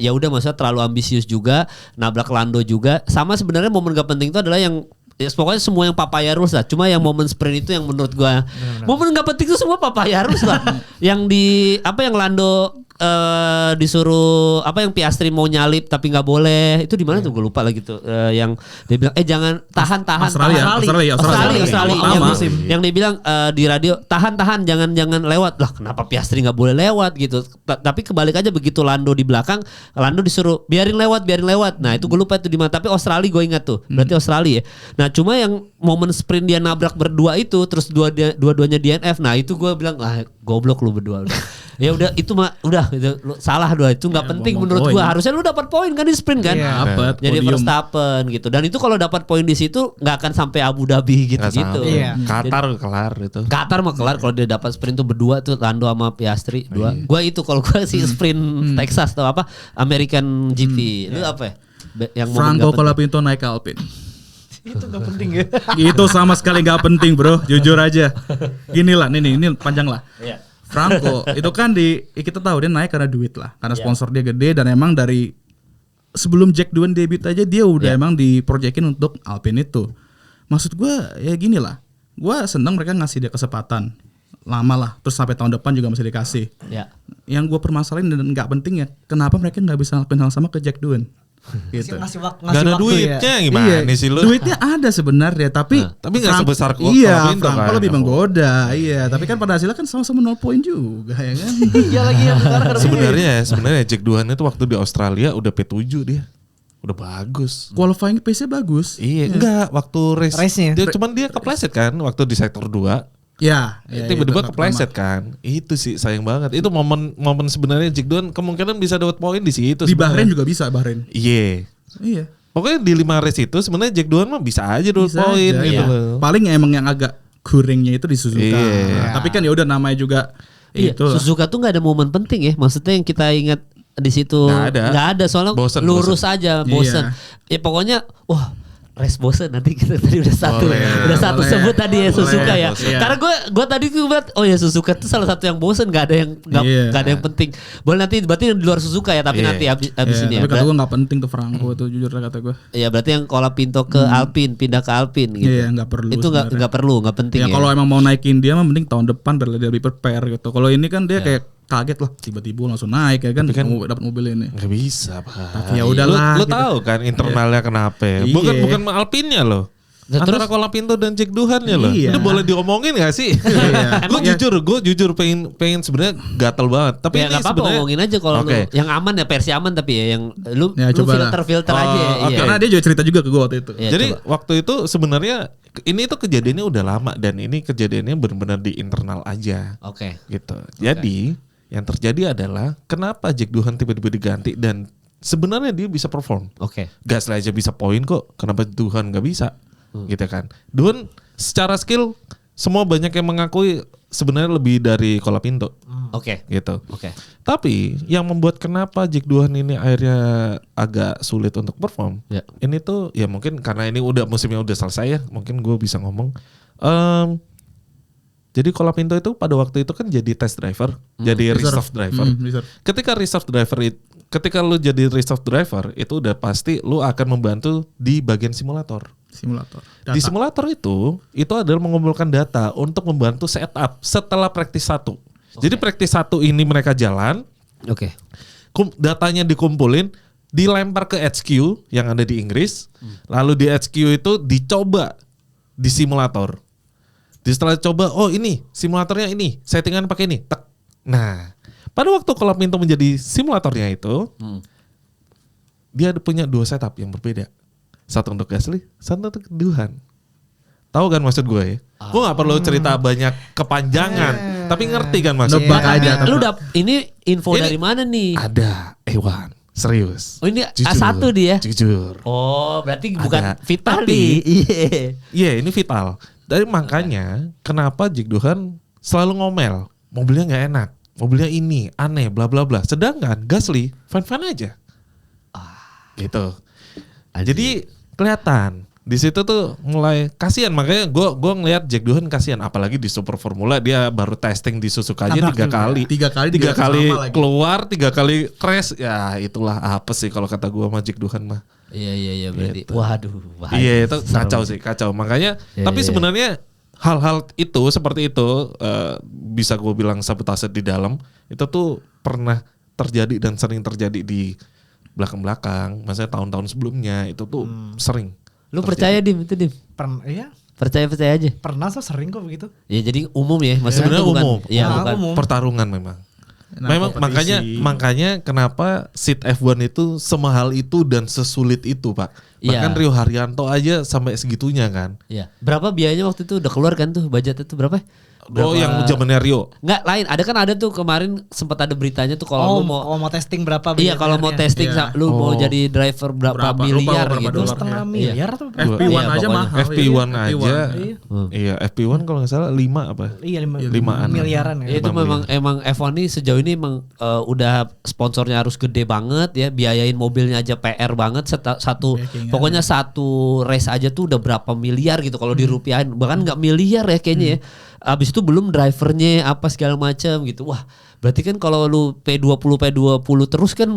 ya udah maksudnya terlalu ambisius juga, nabrak Lando juga. Sama sebenarnya momen gak penting itu adalah yang ya, pokoknya semua yang papaya rules lah. Cuma yang momen sprint itu yang menurut gua momen gak penting itu semua papaya rules lah. Yang di yang Lando disuruh yang Piastri mau nyalip tapi nggak boleh, itu di mana tuh gue lupa lagi tuh. Yang dia bilang jangan tahan Australia. yang dia bilang di radio tahan jangan lewat lah. Kenapa Piastri nggak boleh lewat gitu? Tapi kebalik aja, begitu Lando di belakang, Lando disuruh biarin lewat. Nah itu gue lupa itu di mana, tapi Australia gue ingat tuh, berarti Australia ya. Nah cuma yang momen sprint dia nabrak berdua itu, terus dua-duanya DNF. Nah itu gue bilang goblok lu berdua udah. Ya udah itu mah udah gitu. Lu salah dua itu nggak penting menurut poin. gua. Harusnya lu dapat poin kan di sprint kan. Dapat Jadi podium. Verstappen gitu. Dan itu kalau dapat poin di situ nggak akan sampai Abu Dhabi Nggak gitu-gitu. sampai. Iya. Qatar kelar itu. Qatar mah kelar kalau dia dapat sprint tuh berdua tuh Lando sama Piastri dua. Gua itu kalau gua sih sprint Texas atau American GP. Lu apa ya? Yang momen Franco nggak penting. Colapinto naik ke Alpine. Itu gak penting ya. Itu sama sekali gak penting bro, jujur aja. Gini lah, ini panjang lah. Iya. Franco itu kan kita tahu dia naik karena duit lah, karena Iya. sponsor dia gede, dan emang dari sebelum Jack Doohan debut aja dia udah emang diproyekin untuk Alpine itu. Maksud gue ya gini lah, gue seneng mereka ngasih dia kesempatan lama lah, terus sampai tahun depan juga masih dikasih. Ya. Yang gue permasalahin dan nggak penting ya, kenapa mereka nggak bisa ngelakuin hal sama ke Jack Doohan? Gitu. Ngasih Gak ada waktu duitnya ya. gimana sih lu? Duitnya ada sebenarnya, tapi tapi nggak sebesar Iya, Colapinto Franco kan. lebih menggoda. Iya, tapi kan pada hasilnya kan sama-sama 0 poin juga ya kan. Iya lagi yang sekarang ada Sebenarnya Jack Doohan itu waktu di Australia udah P7 dia. Udah bagus. Qualifying pace-nya bagus. Iya, enggak waktu Race-nya. Cuman dia kepleset kan waktu di sektor 2. Ya, Tiba-tiba kepleset kan. Itu sih sayang banget. Itu momen sebenarnya Jack Doohan kemungkinan bisa dapat poin di situ. Di Bahrain sebenarnya. juga bisa Bahrain. Iya. Iya. Pokoknya di 5 race itu sebenarnya Jack Doohan mah bisa aja dapat Bisa poin aja, gitu iya. loh. Paling emang yang agak kuringnya itu di Suzuka. Iya. Tapi kan ya udah namanya juga Iya, itu. Suzuka tuh nggak ada momen penting ya. Maksudnya yang kita ingat di situ Nggak ada. soalnya Bosen, lurus aja, bosen. Ya pokoknya wah race bosen nanti kita tadi udah satu boleh. sebut tadi ya Suzuka ya. bosen. Karena gue tadi tuh lihat oh ya Suzuka tuh salah satu yang bosen, nggak ada yang nggak ada yang penting. Boleh nanti berarti di luar Suzuka ya, tapi nanti abis ini ya. Tapi kata gue nggak penting tuh Franco tuh jujur lah kata gue. Ya berarti yang Colapinto ke Alpine, pindah ke Alpine gitu. Iya, nggak perlu Itu sebenarnya. nggak perlu, nggak penting Ya ya. kalau emang mau naikin dia mah mending tahun depan biar dia lebih prepare gitu. Kalau ini kan dia kayak kaget lah tiba-tiba langsung naik ya kan, dapat mobil ini. Nggak bisa, Pak. Ya udahlah. Lu gitu. tahu kan internalnya kenapa? Iya. Bukan Alpine-nya loh. Nah, Antara Colapinto dan Jack Doohan-nya loh. Iya. Ini boleh diomongin gak sih? Iya. Gue jujur pengen sebenarnya gatel banget. Tapi Ya ini nggak apa-apa sebenarnya ngomongin aja kalau Oke. lu yang aman ya versi aman, tapi ya yang lu Ya, coba lah. filter aja ya. Oh, Iya. Karena dia juga cerita juga ke gue waktu itu. Iya, Jadi coba. waktu itu sebenarnya ini tuh kejadiannya udah lama dan ini kejadiannya benar-benar di internal aja Oke. gitu. Jadi yang terjadi adalah kenapa Jack Doohan tiba-tiba diganti dan sebenarnya dia bisa perform. Oke. Gasly aja bisa poin kok. Kenapa Doohan nggak bisa? Gitu kan. Doohan secara skill semua banyak yang mengakui sebenarnya lebih dari Colapinto. Oke. Gitu. Oke. Tapi yang membuat kenapa Jack Doohan ini akhirnya agak sulit untuk perform, Ya. ini tuh ya mungkin karena ini udah musimnya udah selesai ya, mungkin gue bisa ngomong. Jadi Colapinto itu pada waktu itu kan jadi test driver, jadi reserve driver. Reserve. Ketika reserve driver ketika lu jadi reserve driver itu udah pasti lu akan membantu di bagian simulator. Simulator. Di simulator itu adalah mengumpulkan data untuk membantu setup setelah practice 1. Jadi practice 1 ini mereka jalan, Oke. datanya dikumpulin, dilempar ke HQ yang ada di Inggris, lalu di HQ itu dicoba di simulator. Setelah coba, oh ini simulatornya ini, settingan pakai ini. Tek. Nah, pada waktu Colapinto menjadi simulatornya itu, dia punya 2 setup yang berbeda. Satu untuk Gasly, satu untuk Doohan. Tahu kan maksud gue ya? Gue gak perlu cerita banyak kepanjangan, tapi ngerti kan maksudnya. Nebak aja. Lu ini info Ini- dari mana nih? Ada Ewan, serius. Oh ini Jujur, A1 dia. Jujur. Oh, berarti bukan Ada. Vital Tapi- nih. Iya. Iya ini vital. Dari makanya kenapa Jack Doohan selalu ngomel, mobilnya nggak enak, mobilnya ini aneh, bla bla bla. Sedangkan Gasly fine aja. Gitu. Jadi kelihatan di situ tuh mulai kasihan, makanya gue ngelihat Jack Doohan kasihan, apalagi di Super Formula dia baru testing di Suzuka aja Tabrak 3 juga. kali. 3 kali Tiga dia kali sama lagi. keluar, 3 kali crash. Ya itulah apa sih kalau kata gue sama Jack Doohan mah. Iya berarti. Gitu. Waduh, bahaya. Iya itu kacau sih, kacau. Makanya Iya, tapi iya. sebenarnya hal-hal itu seperti itu bisa gue bilang sabotase di dalam itu tuh pernah terjadi dan sering terjadi di belakang-belakang. Maksudnya tahun-tahun sebelumnya itu tuh sering. Lu percaya Dim itu Dim? Iya, Percaya aja. pernah sering kok begitu. Ya jadi umum ya, maksudnya Sebenarnya itu bukan. umum. Iya, Ah, bukan. umum. Pertarungan memang. Nah, Memang kompetisi. makanya kenapa seat F1 itu semahal itu dan sesulit itu, Pak. Bahkan Iya. Rio Haryanto aja sampai segitunya kan. Iya. Berapa biayanya waktu itu udah keluar kan tuh budget itu berapa? Oh yang zamannya Rio. Enggak lain, ada tuh kemarin sempat ada beritanya tuh kalau lu mau testing berapa? iya kalau mau biayanya? testing Iya. lu mau Oh. jadi driver berapa Berapa? Lupa miliar berapa gitu. dolar. 2,5 Iya. miliar atau berapa? FP1 Iya, aja pokoknya. mahal. FP1 iya. aja. Iya. Iya, FP1 kalau nggak salah 5 apa? Iya, 5-an. miliaran Ya, ya. itu 5 emang F1 ini sejauh ini emang udah sponsornya harus gede banget ya, biayain mobilnya aja PR banget satu Backing-nya. pokoknya satu race aja tuh udah berapa miliar gitu kalau dirupiahin, bahkan nggak miliar ya kayaknya ya. Abis itu belum drivernya apa segala macam gitu. Wah, berarti kan kalau lu P20 terus kan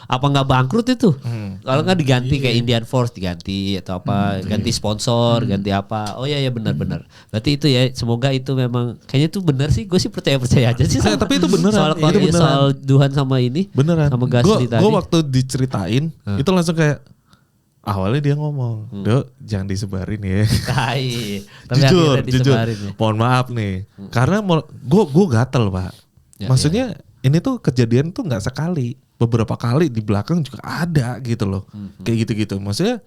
apa nggak bangkrut itu? Kalau nggak diganti kayak Indian Force diganti atau apa, ganti sponsor, ganti apa. Oh iya benar-benar. Berarti itu ya, semoga itu memang kayaknya itu benar sih. Gue sih percaya aja sih. Nah, tapi itu beneran. Soal, Itu beneran. soal Doohan sama ini. Beneran. Sama Gasly tadi. Gue waktu diceritain itu langsung kayak awalnya dia ngomong, "Dok, jangan disebarin ya." Tai. Tapi jujur, akhirnya jujur. disebarin ya. Mohon maaf nih. Karena gue gatel, Pak. Ya, Maksudnya ini tuh kejadian tuh nggak sekali, beberapa kali di belakang juga ada gitu loh. Kayak gitu-gitu. Maksudnya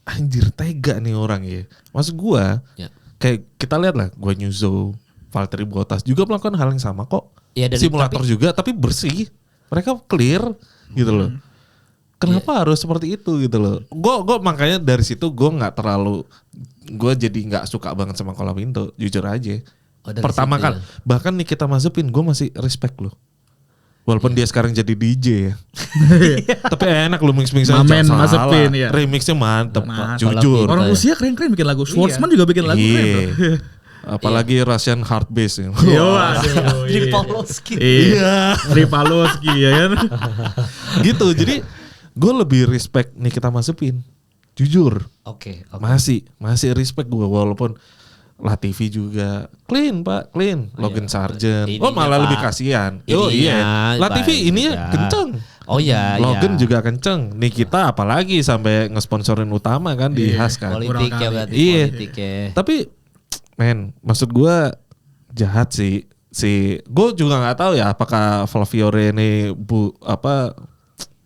anjir tega nih orang ya. Maksud gue Ya. kayak kita lihat lah, gue Nyuzo, Valtteri Bottas juga melakukan hal yang sama kok. Iya, dan Simulator juga tapi bersih. Mereka clear gitu loh. Kenapa harus seperti itu gitu loh? Gue makanya dari situ gue nggak terlalu, gue jadi nggak suka banget sama Colapinto, jujur aja. Oh, dari Pertama situ kali, bahkan Nikita Mazepin gue masih respect loh. Walaupun dia sekarang jadi DJ ya. Tapi enak lu mix-mixnya Mamen jangan Mazepin, salah. ya. Remixnya mantep, Pak. Mantap. Jujur. Orang ya. Rusia keren-keren bikin lagu. Schwartzman juga bikin lagu keren. Iya. Bro. Apalagi Russian hard bass ya. Yo, aduh, Di iya. Pawlowski. Iya. Ripalowski ya kan. Gitu. Jadi gue lebih respect Nikita Mazepin. Jujur. Oke. Masih respect gue walaupun Latifi juga clean, Pak, clean. Logan Sargent. Ininya, Oh, malah Pak. lebih kasihan. Oh Ininya, iya. Latifi baik ini juga. kenceng. Oh iya. Logan iya. juga kenceng. Nikita apalagi sampai ngesponsorin utama kan di Iya. Haas kan. Politik Kurang ya kali. berarti Iya. politik ya. Tapi men, maksud gue jahat sih. Gue juga nggak tahu ya apakah Valfiore ini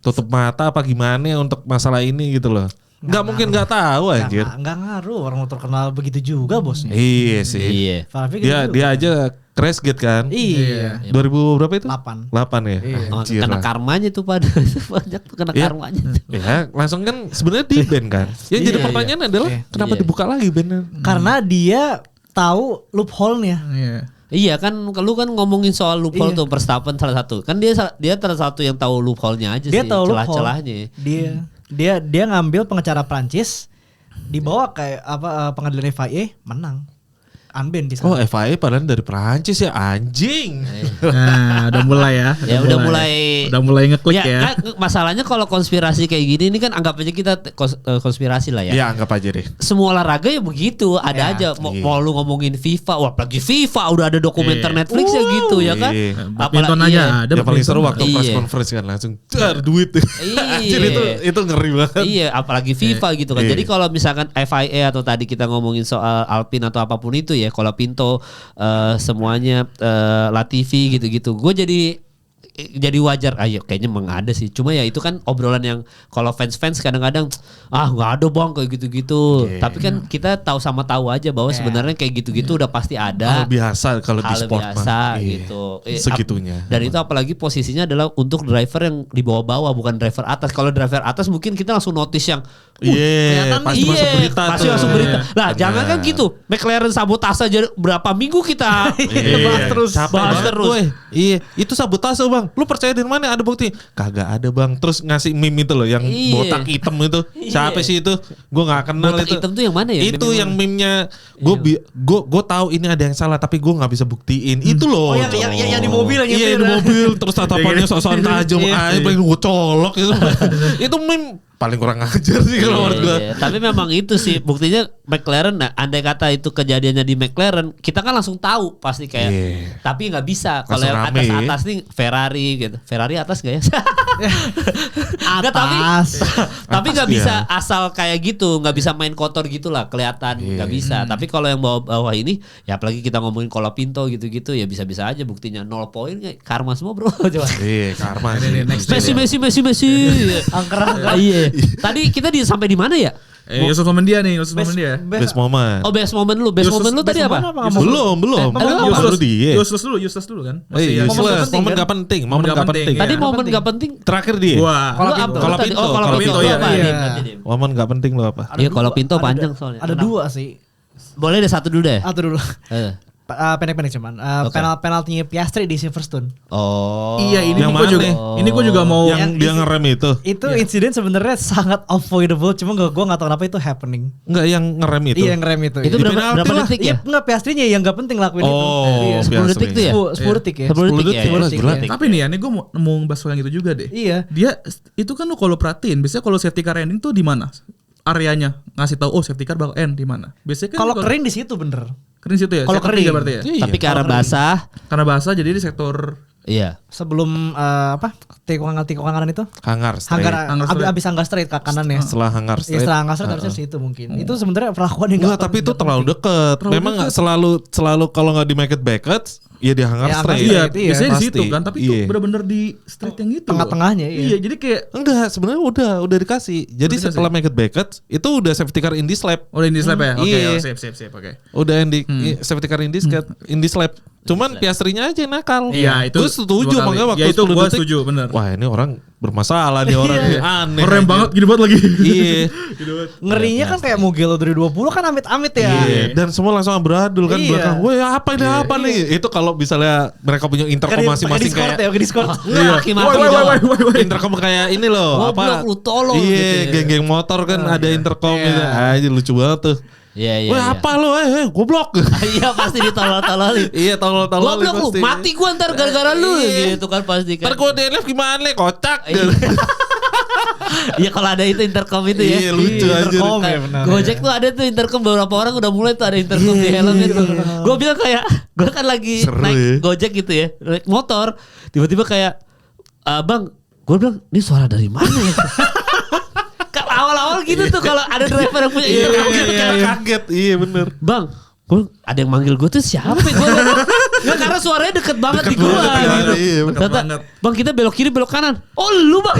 tutup mata apa gimana untuk masalah ini gitu loh. Nggak mungkin nggak tahu anjir. Nggak ngaruh, orang terkenal begitu juga bosnya. Iya sih. Iya. Valve Dia aja crash gate kan. Iya. 2000 berapa itu? 8. 8 ya. Oh, Anjir kena lah. karmanya tuh pada banyak tuh kena Iya. karmanya. Ya, langsung kan sebenarnya di ban kan. Yang jadi Iya, pertanyaan adalah kenapa Iya. dibuka lagi bannya? Karena dia tahu loophole-nya. Iya. Iya kan, lu kan ngomongin soal loophole Iya. tuh Verstappen salah satu. Kan dia salah satu yang tahu loophole-nya aja Dia sih, tahu celah-celahnya. Dia ngambil pengacara Prancis, dibawa ke pengadilan FIA, menang. Unbanned di Oh sana. FIA padahal dari Perancis ya anjing. Nah, udah mulai ya. Ya udah mulai ngeklik ya. kan, masalahnya kalau konspirasi kayak gini ini kan anggap aja kita konspirasi lah ya. Ya anggap aja deh. Semua olahraga ya begitu, ada aja mau lu ngomongin FIFA, wah apalagi FIFA udah ada dokumenter Netflix ya gitu ya kan. Iya. Badminton Apalagi aja iya. ada. Yang paling seru badminton. waktu press Iya. conference kan langsung dar duit. Anjir itu ngeri banget. Iya, apalagi FIFA gitu kan. Iya. Jadi kalau misalkan FIA atau tadi kita ngomongin soal Alpine atau apapun itu ya, kalau Pinto semuanya Latifi gitu-gitu, gue jadi wajar. Ayo kayaknya memang ada sih. Cuma ya itu kan obrolan yang kalau fans kadang-kadang nggak ada bang kayak gitu-gitu. Yeah. Tapi kan kita tahu aja bahwa sebenarnya kayak gitu-gitu udah pasti Hal ada. biasa kalau di Hal sport biasa mah. Iya. gitu. Segitunya. Dan itu apalagi posisinya adalah untuk driver yang di bawah-bawah, bukan driver atas. Kalau driver atas mungkin kita langsung notice yang Iya, pasti masuk berita pasti tuh. masuk berita. Lah, Benar. jangan kan gitu. McLaren sabotase aja berapa minggu kita bahas terus. Capek bahas banget, terus. woy. Iya, itu sabotase bang. Lu percaya dari mana? Ada bukti? Kagak ada bang. Terus ngasih meme itu loh, yang Iya. botak hitam itu. Siapa Iya. sih itu? Gue nggak kenal Botak itu. hitam tuh yang mana ya? Itu Meme-nya yang meme-nya. Gue tahu ini ada yang salah, tapi gue nggak bisa buktiin. Itu loh. Oh, yang di mobil yang Iya nyetir di ya. mobil. Terus tatapannya sok-sokan tajam. Iya. Paling gue colok itu. Itu meme paling kurang ajar sih kalau menurut gue. Iya, tapi memang itu sih buktinya McLaren. Nah, andai kata itu kejadiannya di McLaren, kita kan langsung tahu pasti kayak. Iya. Tapi nggak bisa kalau Langsung yang rame, atas nih Ferrari gitu. Ferrari atas nggak ya? Nggak, tapi nggak Atas bisa dia. asal kayak gitu, nggak bisa main kotor gitulah kelihatan, nggak bisa. Tapi kalau yang bawah ini, ya apalagi kita ngomongin Pinto gitu-gitu, ya bisa-bisa aja buktinya 0 poin, karma semua bro. Coba. Iya, karma Ini next Messi. Angker. Iya. Tadi kita sampai di mana ya? Yusuf Momendia nih, Yusuf Momendia. Best moment. Oh, best moment lu. Best moment lu tadi apa? Belum. Baru dia. Useless dulu kan. Iya, yang useless. penting Momen kan? gak penting. Momen gak penting. Tadi Iya. momen gak penting. Terakhir dia. Wah. Kalau Lu Pinto. apa? Kalau Tadi- Pinto, kalau kalau Pinto Pinto, apa? iya. Dim, berarti, Dim. Momen gak penting lo apa? Iya, kalau Pinto panjang soalnya. Ada dua sih. Boleh deh satu dulu deh. Atau dulu. Eh. Pendek-pendek cuman. Oke. Penaltinya Piastri di Silverstone. Oh. Iya, ini Yang gue mana juga. nih? Ini gue juga mau. Yang dia ngerem itu. Itu insiden sebenarnya sangat avoidable, cuma gue nggak tahu kenapa itu happening. Enggak yang ngerem itu. Iya yang rem itu. Itu iya. berapa penalti lah. detik ya? Iya, enggak Piastrinya yang nggak penting lakuin itu. Oh, Iya. 10 detik tuh ya? 10 detik ya. 10 detik 10 ya? detik, jelas, jelas. Tapi nih ya, ini gue mau bahas soal yang itu juga deh. Iya. Dia itu kan lo kalau perhatiin, biasanya kalau safety car ending tuh di mana? Areanya ngasih tahu safety car bakal end di mana. Biasanya kan Kalau kering di situ bener. kering situ ya. kalau Sektor kering. 3 berarti ya. Iya. Tapi ke arah basah. Karena bahasa jadi di sektor Iya. Sebelum tikungan kanan itu. Hangar straight. Hanggar straight. abis hanggar straight ke kanannya. Setelah hangar Ya straight. setelah hanggar straight harusnya situ mungkin. Itu sebenarnya perlakuan yang Enggak, tapi itu terlalu deket. Memang nggak selalu kalau nggak di make it backwards, ya di hangar Ya, straight. iya, Iya, biasanya di pasti. situ kan, tapi Iya. itu bener-bener di straight yang itu. Tengah-tengahnya, iya. Iya, jadi kayak Enggak, sebenarnya udah dikasih. Jadi dikasih. setelah make it backwards, itu udah safety car in this lap. udah ini slap ya. Oke, Iya. oh, sip, oke. Udah safety car in this lap. Cuman Piastrinya aja yang nakal. Iya, itu Gue setuju dua kali. makanya waktu Ya, itu 10 gua detik. setuju, bener. Wah, ini orang bermasalah nih orang nih. Aneh. Keren anjir. banget, gini banget lagi. Iya. Ngerinya kan kayak Mugello dari 20 kan amit-amit ya. Iya, dan semua langsung beradul kan Iya. belakang. Woi, apa ini apa nih? Itu kalau misalnya mereka punya intercom masing-masing Discord kayak ya, ke Discord. Enggak, maki-maki Woi, dong. intercom kayak ini loh, Goblok, lu tolong Iya, gitu ya. geng-geng motor kan ada intercom Iya. gitu. Aja lucu banget tuh. Iya, iya. Woi, iya. apa lo? Goblok. Iya, pasti ditolol-tololin. Iya, tolol-tolol Goblok lu, pasti. mati gua ntar gara-gara lu Iya. gitu kan pasti kan. Ntar gue DNF gimana nih? Kocak. Iya kalau ada itu intercom itu ya. Iya, lucu aja. intercom Kayak ya benar. Gojek tuh ada tuh intercom, beberapa orang udah mulai tuh ada intercom di helmnya tuh. Gue bilang kayak, gue kan lagi Seru naik ya. Gojek gitu ya, naik motor, tiba-tiba kayak, bang, gue bilang ini suara dari mana ya? Kalau awal-awal gitu tuh kalau ada driver yang punya intercom gitu kayak, Kaget. Iya, bener. bang, gue ada yang manggil gue tuh siapa? Gue Nggak, karena suaranya deket banget di Deket gua banget, gitu. iya, deket Ternyata, banget. Bang kita belok kiri belok kanan. Oh lu bang.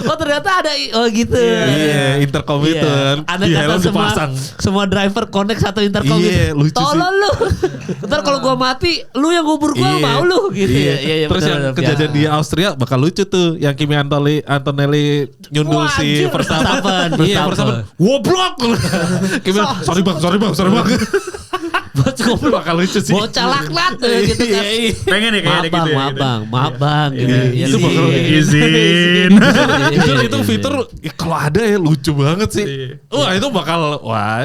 Oh ternyata ada gitu. Iya, intercom itu kan. Ada Di kata helm semua dipasang. semua driver connect satu intercom Iya, gitu. lucu sih. Tolong lu. Ntar kalau gua mati, lu yang ngubur gua mau lu gitu. Iya. Terus bener, yang bener, kejadian di Austria bakal lucu tuh, yang Kimi Antonelli nyundul Wah, si anjir. Verstappen. Verstappen. Iya, Verstappen. Woblok. Kimi, sorry bang. Bocah Bakal lucu sih. bocah laknat gitu kan. Iya. Pengen nih Maaf kayak bang, gitu ya. maaf gitu. bang, maaf bang. Gitu. Iya, Ya, itu Li. bakal Izin. Itu fitur kalau ada ya lucu banget sih. Iya. Wah itu bakal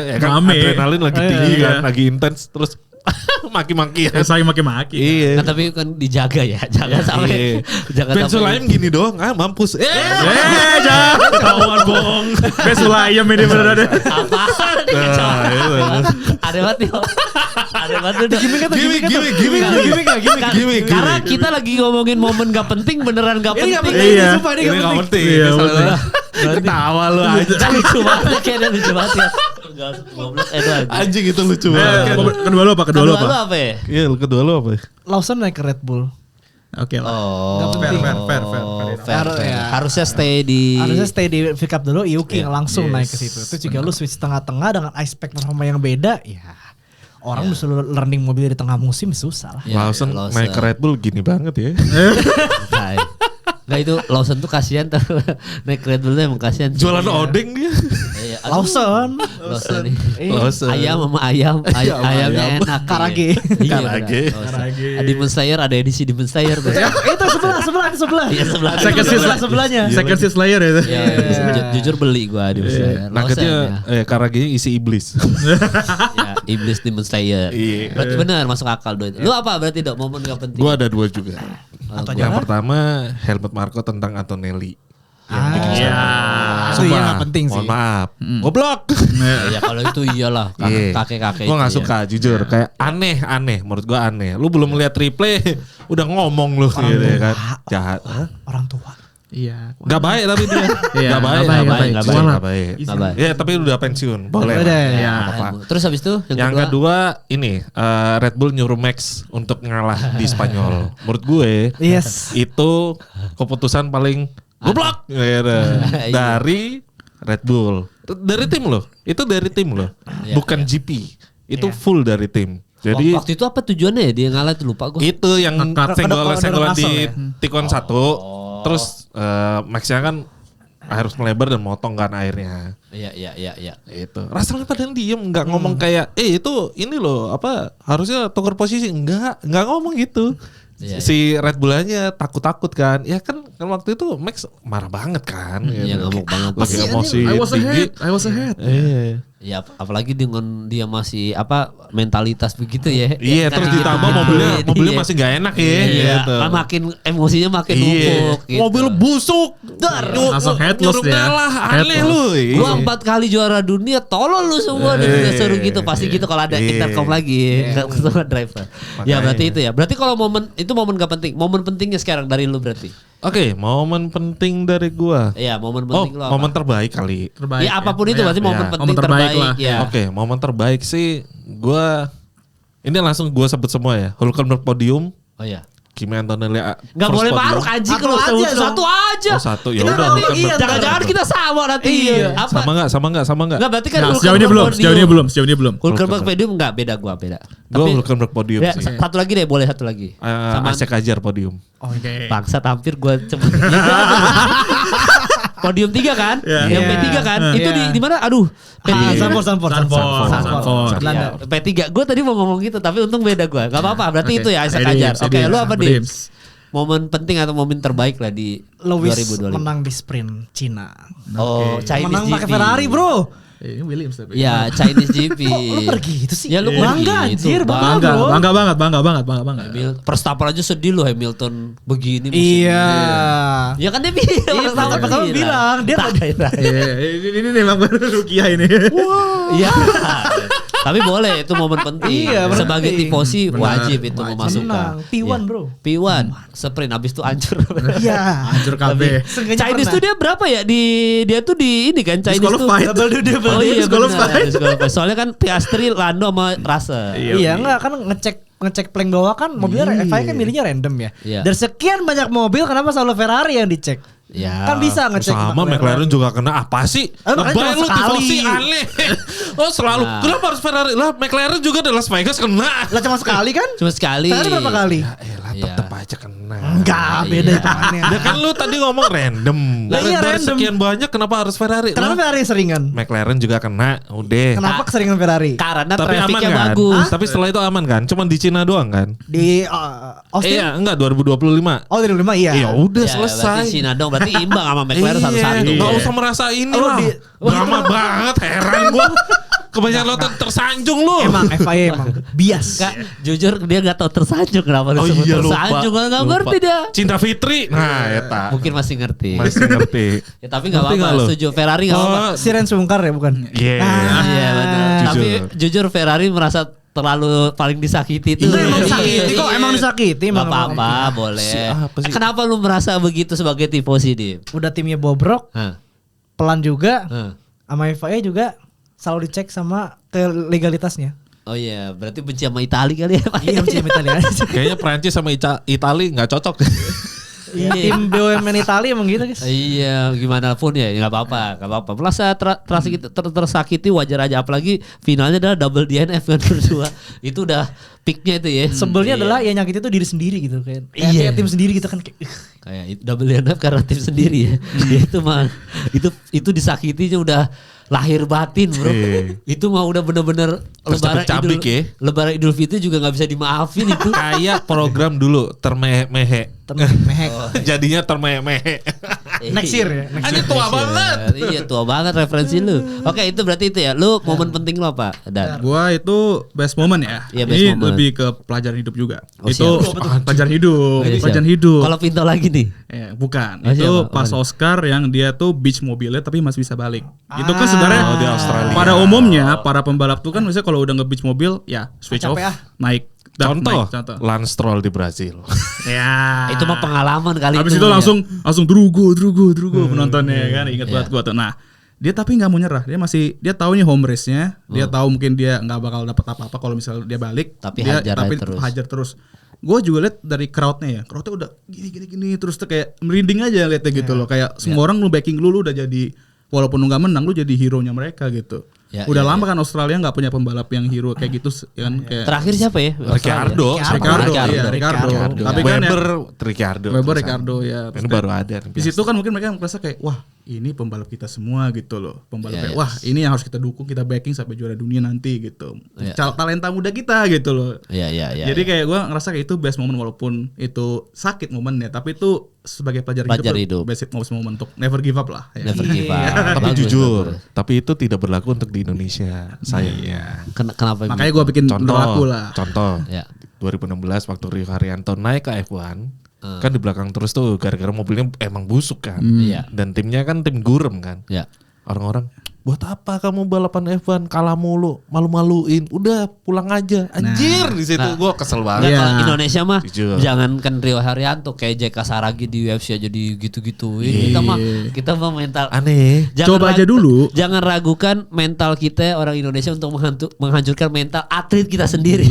ya kan Rame. adrenalin lagi tinggi Iya. kan, lagi intens terus maki-maki ya. Saya maki-maki. Iya. Nah, tapi kan dijaga ya, jangan sampai jangan Ben sampai. Sulaim gini doang, mampus. Jangan ketahuan bohong. Besulayem ini beneran. Apaan? Nah, itu. Ada banget nih. Ada banget tuh. Gimik. Karena kita lagi ngomongin momen gak penting, beneran gak Ini penting. gak penting, Iya. ini sumpah ini Ini gak nggak penting. penting. Iya, Salah. betul. Ketawa lu aja. Kan lucu banget kayaknya lucu banget ya. Enggak goblok itu aja. Anjing itu lucu Eh, banget. kedua lu apa? Kedua lu Kedua lu apa? apa ya? Iya, kedua lu apa? Lawson naik ke Red Bull. Oke lah. Oh, Nggak penting. Fair. fair. Ya. Harusnya stay di. Harusnya stay di pick up dulu, Yuki langsung Yes. naik ke situ. Itu juga lu switch tengah-tengah dengan aspek performa yang beda, ya orang disuruh learning mobil di tengah musim susah lah. Ya, Lawson Lawson. naik ke Red Bull gini banget ya. Hai. Nggak itu Lawson tuh kasihan tuh. Naik Red Bull tuh emang kasihan. Jualan odeng dia. Iya, aduh, Lawson. Lawson. Lawson. Ayam sama ayam. Ayamnya enak. Karage. Iya, Karage. Karage. Demon Slayer ada edisi Demon Slayer tuh. Itu sebelah. Iya sebelah. Sebelahnya. Second seat Slayer itu. Iya, jujur beli gua Demon Slayer. Nuggetnya Karagenya isi iblis. Ya, iblis Demon Slayer. Iya. Berarti benar masuk akal Dok. Lu apa berarti Dok momen gak penting? Gua ada dua juga. Apa Yang pertama Helmut Marko tentang Antonelli. Iya. Itu yang gak penting sih. Mohon maaf. Goblok. Ya kalau itu iyalah Iya. kakek-kakek. Gue itu gak ya. suka jujur. Kayak aneh. Menurut gue aneh. Lu belum lihat replay udah ngomong lu gitu ya kan. Jahat. Hah? Orang tua. Iya. Gak baik tapi dia. Iya, Gak baik. nggak baik, nggak baik. Jujur Walah. nggak baik. Nggak baik. Ya tapi udah pensiun. Boleh. Udah, lah. ya. Nggak apa-apa. Terus habis itu Yang kedua ini Red Bull nyuruh Max untuk ngalah di Spanyol. Menurut gue Yes. itu keputusan paling goblok ya, dari Red Bull. Dari tim loh. Itu dari tim loh. Iya, Bukan GP. Itu full dari tim. Jadi waktu itu apa tujuannya ya dia ngalah tuh lupa gua. itu yang Kedok- senggolan kedok di ya? tikon satu. Terus Max-nya kan harus melebar dan motong kan airnya. Iya. Itu. Russell padahal diem nggak ngomong kayak itu ini loh apa harusnya tukar posisi nggak ngomong gitu. Iya, Si Red Bull-nya takut-takut kan. Ya kan waktu itu Max marah banget kan. Iya, ngamuk banget. Lagi emosi I was tinggi. ahead. Iya. Ya apalagi dengan dia masih mentalitas begitu ya. Iya, Kan terus gitu, ditambah gitu. mobilnya Iya. masih gak enak ya. Iya, gitu. kan makin emosinya makin Iya. numpuk gitu. Mobil busuk. Langsung headless nyuruh dia. ngalah, aneh Headless. lu. Gua 4 kali juara dunia, tolol lu semua dan suruh gitu. Pasti gitu kalau ada Iya. intercom lagi sama driver. Ya Makanya. berarti itu ya. Berarti kalau momen gak penting. Momen pentingnya sekarang dari lu berarti. Oke, momen penting dari gua. Iya, momen Oh, penting lu apa? momen terbaik kali. Terbaik. Ya apapun itu Iya. berarti momen Iya. penting Momen terbaik terbaik, lah. ya. Oke, momen terbaik sih gua ini langsung gua sebut semua ya. Hulkenberg podium, Oh iya. Kimi Antonelli Enggak first boleh podium. maruk anjing Satu kalau aja sebut dong. satu aja. Oh, satu. Ya Kita udah nanti Hulkenberg. iya, Jangan-jangan kita sama nanti. Iya. Apa? Sama enggak? Enggak berarti kan Nah, Hulkenberg sejauh ini belum. Hulkenberg podium enggak beda gua beda. Gua Hulkenberg podium Ya, sih. satu lagi deh, boleh satu lagi. Acek Ajar podium. Oke. Bangsat hampir gue cepet. Podium 3 kan? Iya. Yang Iya. P3 kan? Iya. Itu di mana? Aduh. P3. Sanford. Iya, P3. Gue tadi mau ngomong gitu tapi untung beda gue. Gak apa-apa. Berarti Oke. itu ya Isaac Ready, Ajar. Oke, ready. lu apa nih? Dims. Momen penting atau momen terbaik lah di Lewis 2025. menang di sprint Cina. Oh, Chinese Menang GP. pakai Ferrari, Bro. Ini Williams tapi. Ya, Chinese GP. Lu pergi gitu sih. Ya lu bangga pergi, anjir, itu bangga, bro. Bangga banget. Verstappen aja sedih loh Hamilton begini musim Iya. ini. Ya kan dia bilang. Verstappen pertama bilang dia Iya. Ini nih memang baru Rukia ini. Iya. Tapi boleh itu momen penting. Iya, Sebagai penting. tifosi Benar, wajib itu wajib. memasukkan. Menang. P1 bro. P1 sprint abis itu hancur. Iya. Hancur KB. Seenggaknya Chinese pernah. tuh dia berapa ya dia tuh di ini kan Chinese tuh. Disqualified. Oh iya Disqualified. benar. Disqualified. Soalnya kan Piastri, Lando sama Russell. Iya enggak kan ngecek plank bawah kan mobilnya FIA kan milihnya random ya. Iya. Dari sekian banyak mobil kenapa selalu Ferrari yang dicek? Ya. Kan bisa ngecek Sama McLaren juga kena apa sih? makanya Lebay cuma lu sekali. tifosi aneh. Oh selalu. Nah. Kenapa harus Ferrari? Lah McLaren juga di Las Vegas kena. Lah cuma sekali kan? Cuma sekali. Ferrari berapa kali? Elah Iya. tetep aja kena. Enggak, beda hitungannya. Ya kan lu tadi ngomong random. Lah iya, Dari random. sekian banyak kenapa harus Ferrari? Kenapa Lah, Ferrari seringan? McLaren juga kena. Udah. Kenapa keseringan Ferrari? Karena Tapi aman trafficnya kan? bagus. Tapi setelah itu aman kan? Cuman di Cina doang kan? Di Austin? Iya, enggak 2025. Oh, di 5 iya. Ya udah Ya, selesai. Berarti Cina dong. Berarti imbang sama McLaren satu-satu. Nggak usah merasa ini Lu lah. di- Drama banget, heran gua. Kebanyakan nonton tersanjung lu. Emang FIA emang bias. Enggak, jujur dia gak tahu tersanjung kenapa Oh disebut iya lupa. tersanjung. Gak Lupa. ngerti dia. Cinta Fitri. Nah, eta. Mungkin masih ngerti. Masih ngerti. Ya, tapi gak Ngerti apa-apa. nggak lu? Setuju. Ferrari gak apa-apa. Oh, Siren Sungkar ya bukan? Iya. Iya benar. Jujur. Tapi jujur Ferrari merasa terlalu paling disakiti itu. Itu emang Iya, disakiti kok, iya. emang disakiti, Gak emang. apa-apa, boleh. Siapa sih? Kenapa lu merasa begitu sebagai tifosi, Dim? Udah timnya bobrok, Hah? pelan juga, Hah. sama FIA juga selalu dicek sama ke legalitasnya. Oh iya, berarti benci sama Itali kali ya, Pak? Iya mesti Italia. Kayaknya Prancis sama Itali nggak cocok. Iya, tim BUMN Italia emang gitu guys. Iya, gimana pun ya, nggak apa-apa, nggak apa-apa. Merasa tersakiti wajar aja, apalagi finalnya adalah double DNF kan berdua. Itu udah peaknya itu ya. Sebelnya Iya. adalah yang nyakit itu diri sendiri gitu kan. Iya. Kayak tim sendiri gitu kan. Kayak double DNF karena tim sendiri ya. Ya itu mah itu disakitinya udah lahir batin bro. Itu mah udah bener-bener Terus dapet cabik ya. Lebaran Idul Fitri juga nggak bisa dimaafin itu. Kayak program dulu termehe-mehe. Mehek. Jadinya termehe-mehe. Next year ya. Next Anjir tua banget. Iya tua banget referensi lu. Oke itu berarti itu ya. Lu momen penting lu apa? Dan Gua itu best moment ya. Iya, best Ini moment. lebih ke pelajaran hidup juga. Oh, itu siap. pelajaran hidup, Siap. pelajaran hidup. Kalau Pinto lagi nih. Bukan. Oh, Itu siapa? pas Apaan? Oscar yang dia tuh beach mobilnya tapi masih bisa balik. Itu kan sebenarnya Oh, di Australia. pada umumnya para pembalap tuh kan misalnya kalau udah nge-beach mobil ya switch off, Capek naik. Dah, Contoh, naik, contoh. Lance Stroll di Brazil. Ya. Itu mah pengalaman kali Habis itu. itu langsung drugo penontonnya kan ingat banget gua tuh. Nah, dia tapi nggak mau nyerah. Dia tahu nih home race-nya. Dia tahu mungkin dia nggak bakal dapat apa-apa kalau misalnya dia balik. Tapi dia hajar terus. hajar terus. Gue juga liat dari crowdnya ya. Crowdnya udah gini terus tuh kayak merinding aja liatnya gitu loh. Kayak semua orang lu backing lu udah jadi walaupun lu nggak menang lu jadi hero-nya mereka gitu. Ya, udah ya, lama kan Australia nggak punya pembalap yang hero kayak gitu kan kayak Terakhir siapa ya? Ricardo. Ricardo, iya, Ricardo. Ricardo. Ricardo. Tapi kan ya, Weber, Ricardo. Weber, Ricardo ya. Ini baru ada. Di situ kan mungkin mereka merasa kayak wah ini pembalap kita semua gitu loh. Pembalap Ya, kayak ya. wah ini yang harus kita dukung, kita backing sampai juara dunia nanti gitu. Ya. Talenta muda kita gitu loh. Iya iya iya. Jadi kayak gue ngerasa kayak itu best moment walaupun itu sakit momennya, tapi itu sebagai pelajaran Pelajar hidup, hidup. best moment untuk never give up lah. Ya. Never give up. Tapi Bagus, jujur, bagus. tapi itu tidak berlaku untuk di Indonesia. Sayangnya. Kenapa? Makanya gue bikin berlaku lah. Contoh. Ya. 2016 waktu Rio Haryanto naik ke F1, kan di belakang terus tuh gara-gara mobilnya emang busuk kan. Iya. Dan timnya kan tim gurem kan. Ya. Orang-orang, buat apa kamu balapan F1 kalah mulu, malu-maluin. Udah pulang aja. Anjir di situ Nah. gua kesel Nggak, banget. Iya. kalau Indonesia mah Jujur. jangankan Rio Haryanto kayak JK Saragi di UFC aja di gitu-gituin. Kita mah mental Aneh. Coba aja dulu. Jangan ragukan mental kita orang Indonesia untuk menghancurkan mental atlet kita sendiri.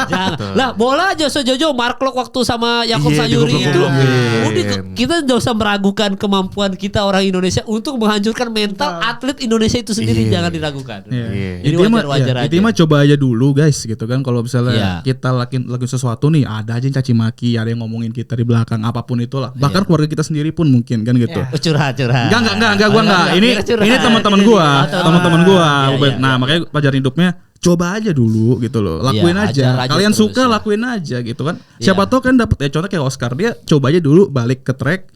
Jangan. Lah bola aja Jojo Mark Klok waktu sama Yakob Iya, Sayuri itu. digoblok-goblokin. Udah kita enggak usah meragukan kemampuan kita orang Indonesia untuk menghancurkan mental atlet Indonesia itu sendiri. Iya. Jangan diragukan. Iya. Jadi Intinya mah- wajar-wajar aja. intinya mah coba aja dulu guys gitu kan. Kalau misalnya Iya. kita lakuin sesuatu nih, ada aja yang caci maki, ada yang ngomongin kita di belakang, apapun itulah. Bahkan keluarga kita sendiri pun mungkin kan gitu. Oh, curhat. Enggak, gua enggak. Ini curhat. teman-teman gua, Oh, teman-teman gua. Iya, iya, Nah, iya. makanya pelajaran hidupnya coba aja dulu gitu loh. Lakuin Iya, aja. ajar aja Kalian terus, suka ya. lakuin aja gitu kan. Iya. Siapa tahu kan dapat ya contoh kayak Oscar, dia coba aja dulu balik ke track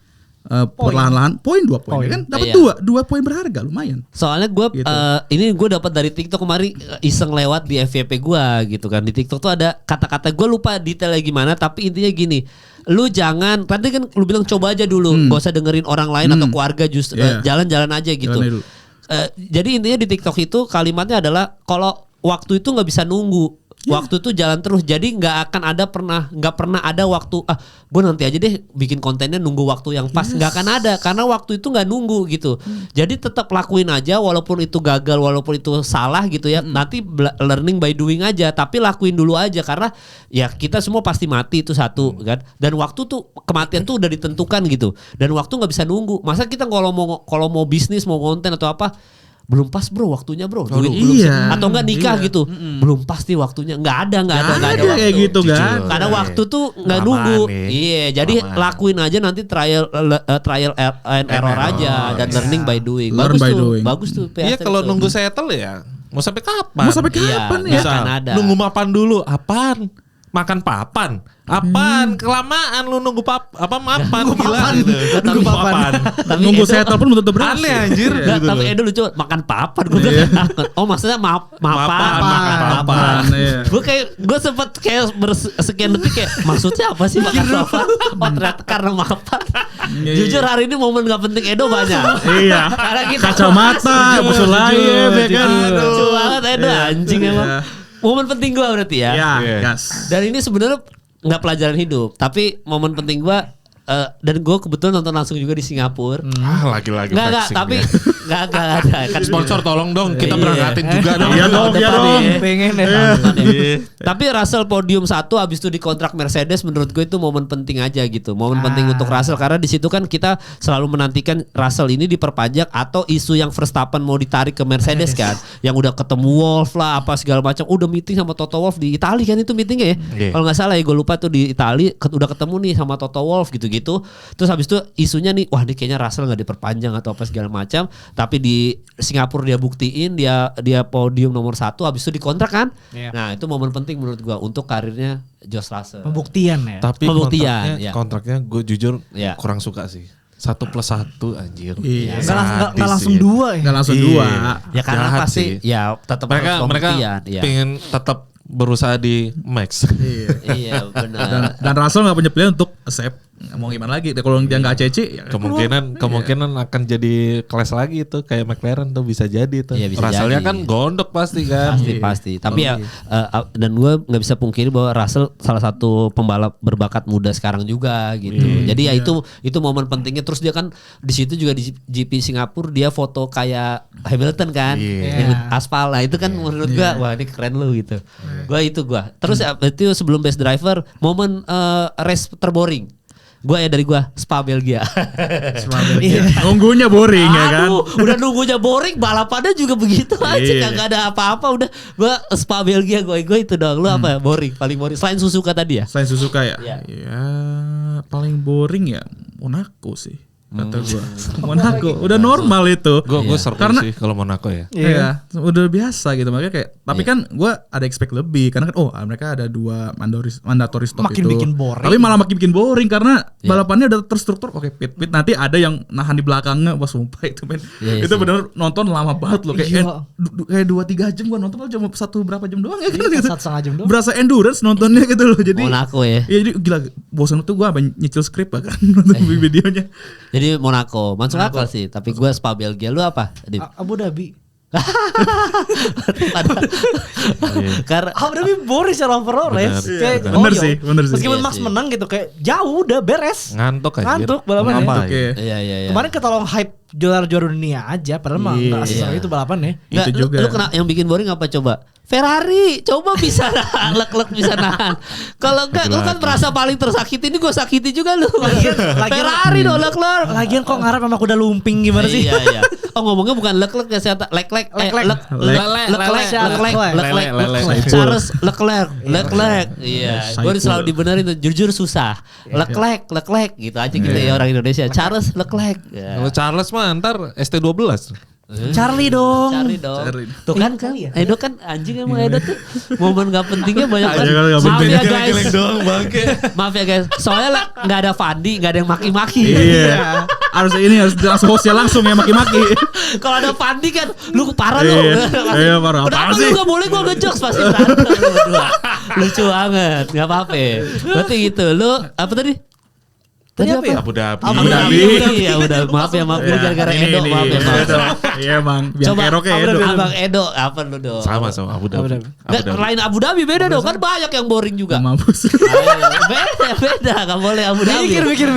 perlahan-lahan, poin 2 poin kan dapat Iya. 2 poin berharga lumayan. Soalnya gue Gitu. ini gue dapat dari TikTok kemarin iseng lewat di FYP gue gitu kan. Di TikTok tuh ada kata-kata gue lupa detailnya gimana tapi intinya gini. Lu jangan tadi kan lu bilang coba aja dulu, gak usah dengerin orang lain atau keluarga justru Iya. jalan-jalan aja gitu. Jalan aja dulu. Jadi intinya di TikTok itu kalimatnya adalah kalau waktu itu nggak bisa nunggu. Waktu itu jalan terus, jadi nggak pernah ada waktu gue nanti aja deh bikin kontennya nunggu waktu yang pas, nggak akan ada karena waktu itu nggak nunggu gitu. Jadi tetap lakuin aja walaupun itu gagal, walaupun itu salah gitu ya. Nanti learning by doing aja, tapi lakuin dulu aja karena ya kita semua pasti mati itu satu kan. Dan waktu tuh kematian tuh udah ditentukan gitu. Dan waktu nggak bisa nunggu. Masa kita kalau mau bisnis, mau konten atau apa, belum pas bro waktunya bro, duit belum atau enggak nikah gitu, belum pasti waktunya, nggak ada waktu kayak gitu kan, karena waktu tuh nggak nunggu. Iya, jadi lakuin aja, nanti trial and error aja dan learning by doing. Bagus tuh. Iya, kalau nunggu settle ya mau sampai kapan? Ya? Bisa nunggu mapan dulu, apaan? Makan papan, apaan? Kelamaan lu nunggu mapan, gila. Nunggu papan. Nunggu settle pun belum tentu berhasil. Aneh anjir. Gitu tapi Edo lucu, makan papan gue bilang. Oh maksudnya mapan. Gue sempet kayak bersekian detik kayak maksudnya apa sih makan papan? Oh ternyata karena mapan. Jujur hari ini momen gak penting Edo banyak. Iya. Karena kita kacamata, musuh lain, ya kan. Lucu banget Edo, anjing emang. Momen penting gue berarti ya. Yes. Dan ini sebenarnya nggak pelajaran hidup, tapi momen penting gue. Dan gue kebetulan nonton langsung juga di Singapura. Lagi-lagi Nggak, tapi nggak ada. Kan sponsor tolong dong, kita berangkatin juga dong. Iya dong. Pengen Tapi Russell podium 1 habis itu dikontrak Mercedes, menurut gue itu momen penting aja gitu. Momen penting untuk Russell karena di situ kan kita selalu menantikan Russell ini diperpajak atau isu yang Verstappen mau ditarik ke Mercedes kan, yang udah ketemu Wolff lah apa segala macam. Udah meeting sama Toto Wolff di Italia kan itu meetingnya ya. Kalau nggak salah ya, gue lupa tuh di Italia udah ketemu nih sama Toto Wolff gitu. Terus habis itu isunya nih, wah ini kayaknya Russell nggak diperpanjang atau apa segala macam, tapi di Singapura dia buktiin dia podium nomor 1, habis itu dikontrak kan. Nah itu momen penting menurut gua untuk karirnya George Russell. Pembuktian ya. Tapi kontraknya gue jujur kurang suka sih. 1+1 anjir. Iya. Nggak langsung 2 ya. Nggak langsung 2. Ya karena pasti ya tetap mereka pengen tetap berusaha di max. Iya benar. Dan Russell nggak punya pilihan untuk accept. Mau gimana lagi? Kalau dia nggak ACC, ya kemungkinan akan jadi kelas lagi itu kayak McLaren tuh bisa jadi tuh. Iya, Russell-nya kan gondok pasti kan. Pasti. Tapi ya dan gue nggak bisa pungkiri bahwa Russell salah satu pembalap berbakat muda sekarang juga gitu. Jadi ya itu momen pentingnya. Terus dia kan di situ juga di GP Singapura dia foto kayak Hamilton kan, aspal. Nah itu kan menurut gue wah ini keren lu gitu. Terus itu sebelum best driver momen race terboring. Dari gue Spa Belgia. Nunggunya boring ya kan. Udah nunggunya boring, balapannya juga begitu aja, kagak ada apa-apa. Udah gue Spa Belgia gue itu dong. Lu apa? Boring, paling boring. Selain Suzuka tadi ya? Selain Suzuka ya. Ya paling boring ya Monaco sih. Kata gue Monaco udah normal itu. Gue seru sih kalau Monaco ya. Iya, udah biasa gitu. Makanya kayak tapi kan gue ada expect lebih karena kan mereka ada 2 mandatory stop makin itu. bikin boring. Tapi malah makin bikin boring karena balapannya udah terstruktur. Oke, pit nanti ada yang nahan di belakangnya. Wah sumpah itu men. Itu benar nonton lama banget loh kayak 2-3 jam gue nonton cuma berapa jam doang ya kan. 1,5 jam doang. Berasa endurance nontonnya gitu loh. Jadi Monaco ya. Iya jadi gila bosan tuh gue sampai nyicil skrip kan nonton videonya. Jadi Monaco, masuk akal sih. Tapi gue Spa Belgia, lu apa? Abu Dhabi. Karena Abu Dhabi boring secara overall race. Bener sih. Meskipun Max menang gitu kayak jauh udah beres. Ngantuk balapan. Iya. Kemarin ketolong hype juara dunia aja, padahal mah nggak sesuai itu balapan ya. Itu juga. Lu kena yang bikin boring apa coba? Ferrari, coba bisa nahan, lek bisa nahan. Kalau enggak, lu kan merasa paling tersakiti, ini gue sakiti juga lu. Ferrari dong, lek. Lagian kok ngarep sama kuda lumping gimana sih? Iya. Oh ngomongnya bukan lek ya, saya lek. Charles Leclerc. Iya, gue selalu dibenerin tuh, jujur susah. Leclerc gitu aja gitu ya orang Indonesia. Charles Leclerc. Kalau Charles mah ntar ST12. Charlie dong. Tuh kan Edo kan anjing emang Edo tuh momen gak pentingnya banyak banget. Maaf ya guys. Soalnya nggak ada Fandi, nggak ada yang maki-maki. Iya. harus langsung hostnya langsung ya maki-maki. Kalau ada Fandi kan lu parah lu. Iya parah. Kenapa lu gak boleh gua ngejokes pasti berantem lu berdua. Lucu banget, nggak apa-apa. Berarti gitu. Lu apa tadi? Tadi apa ya? Abu Dhabi. Abu Dhabi. Iya, udah maaf ya, maaf. Ini gara-gara Edo, maaf ya, maaf. Iya bang, biar Coba keroknya Edo. Abang Edo, apa lu dong? Sama Abu Dhabi. Nggak, lain Abu Dhabi beda dong, kan banyak yang boring juga. Mampus. Beda, nggak boleh Abu Dhabi. Mikir.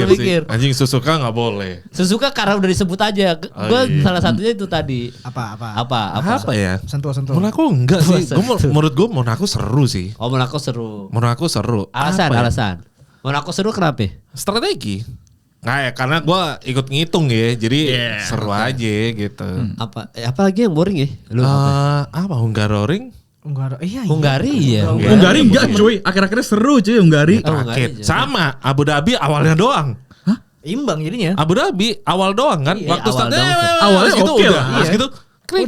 Mikir. Anjing Suzuka nggak boleh. Suzuka karena udah disebut aja. Gue iya. salah satunya itu tadi. Apa? Apa ya? Sentuh. Monaco enggak sih. Menurut gue Monaco seru sih. Oh, Monaco seru. Monaco seru. Alasan, Apa ya? alasan. Monaco seru kenapa? Strategi. Nggak ya, karena gue ikut ngitung ya, jadi seru aja gitu. Apa lagi yang boring ya? Lu Apa Hungaroring? Iya. Hungaria. Hungaria enggak cuy, akhir-akhirnya seru cuy Hungaria. Terakhir. Hungaria. Sama Abu Dhabi awalnya doang. Imbang jadinya. Abu Dhabi awal doang kan. Iya, Waktu awal start doang. Awalnya gitu oke udah. lah. Terus gitu. Krik.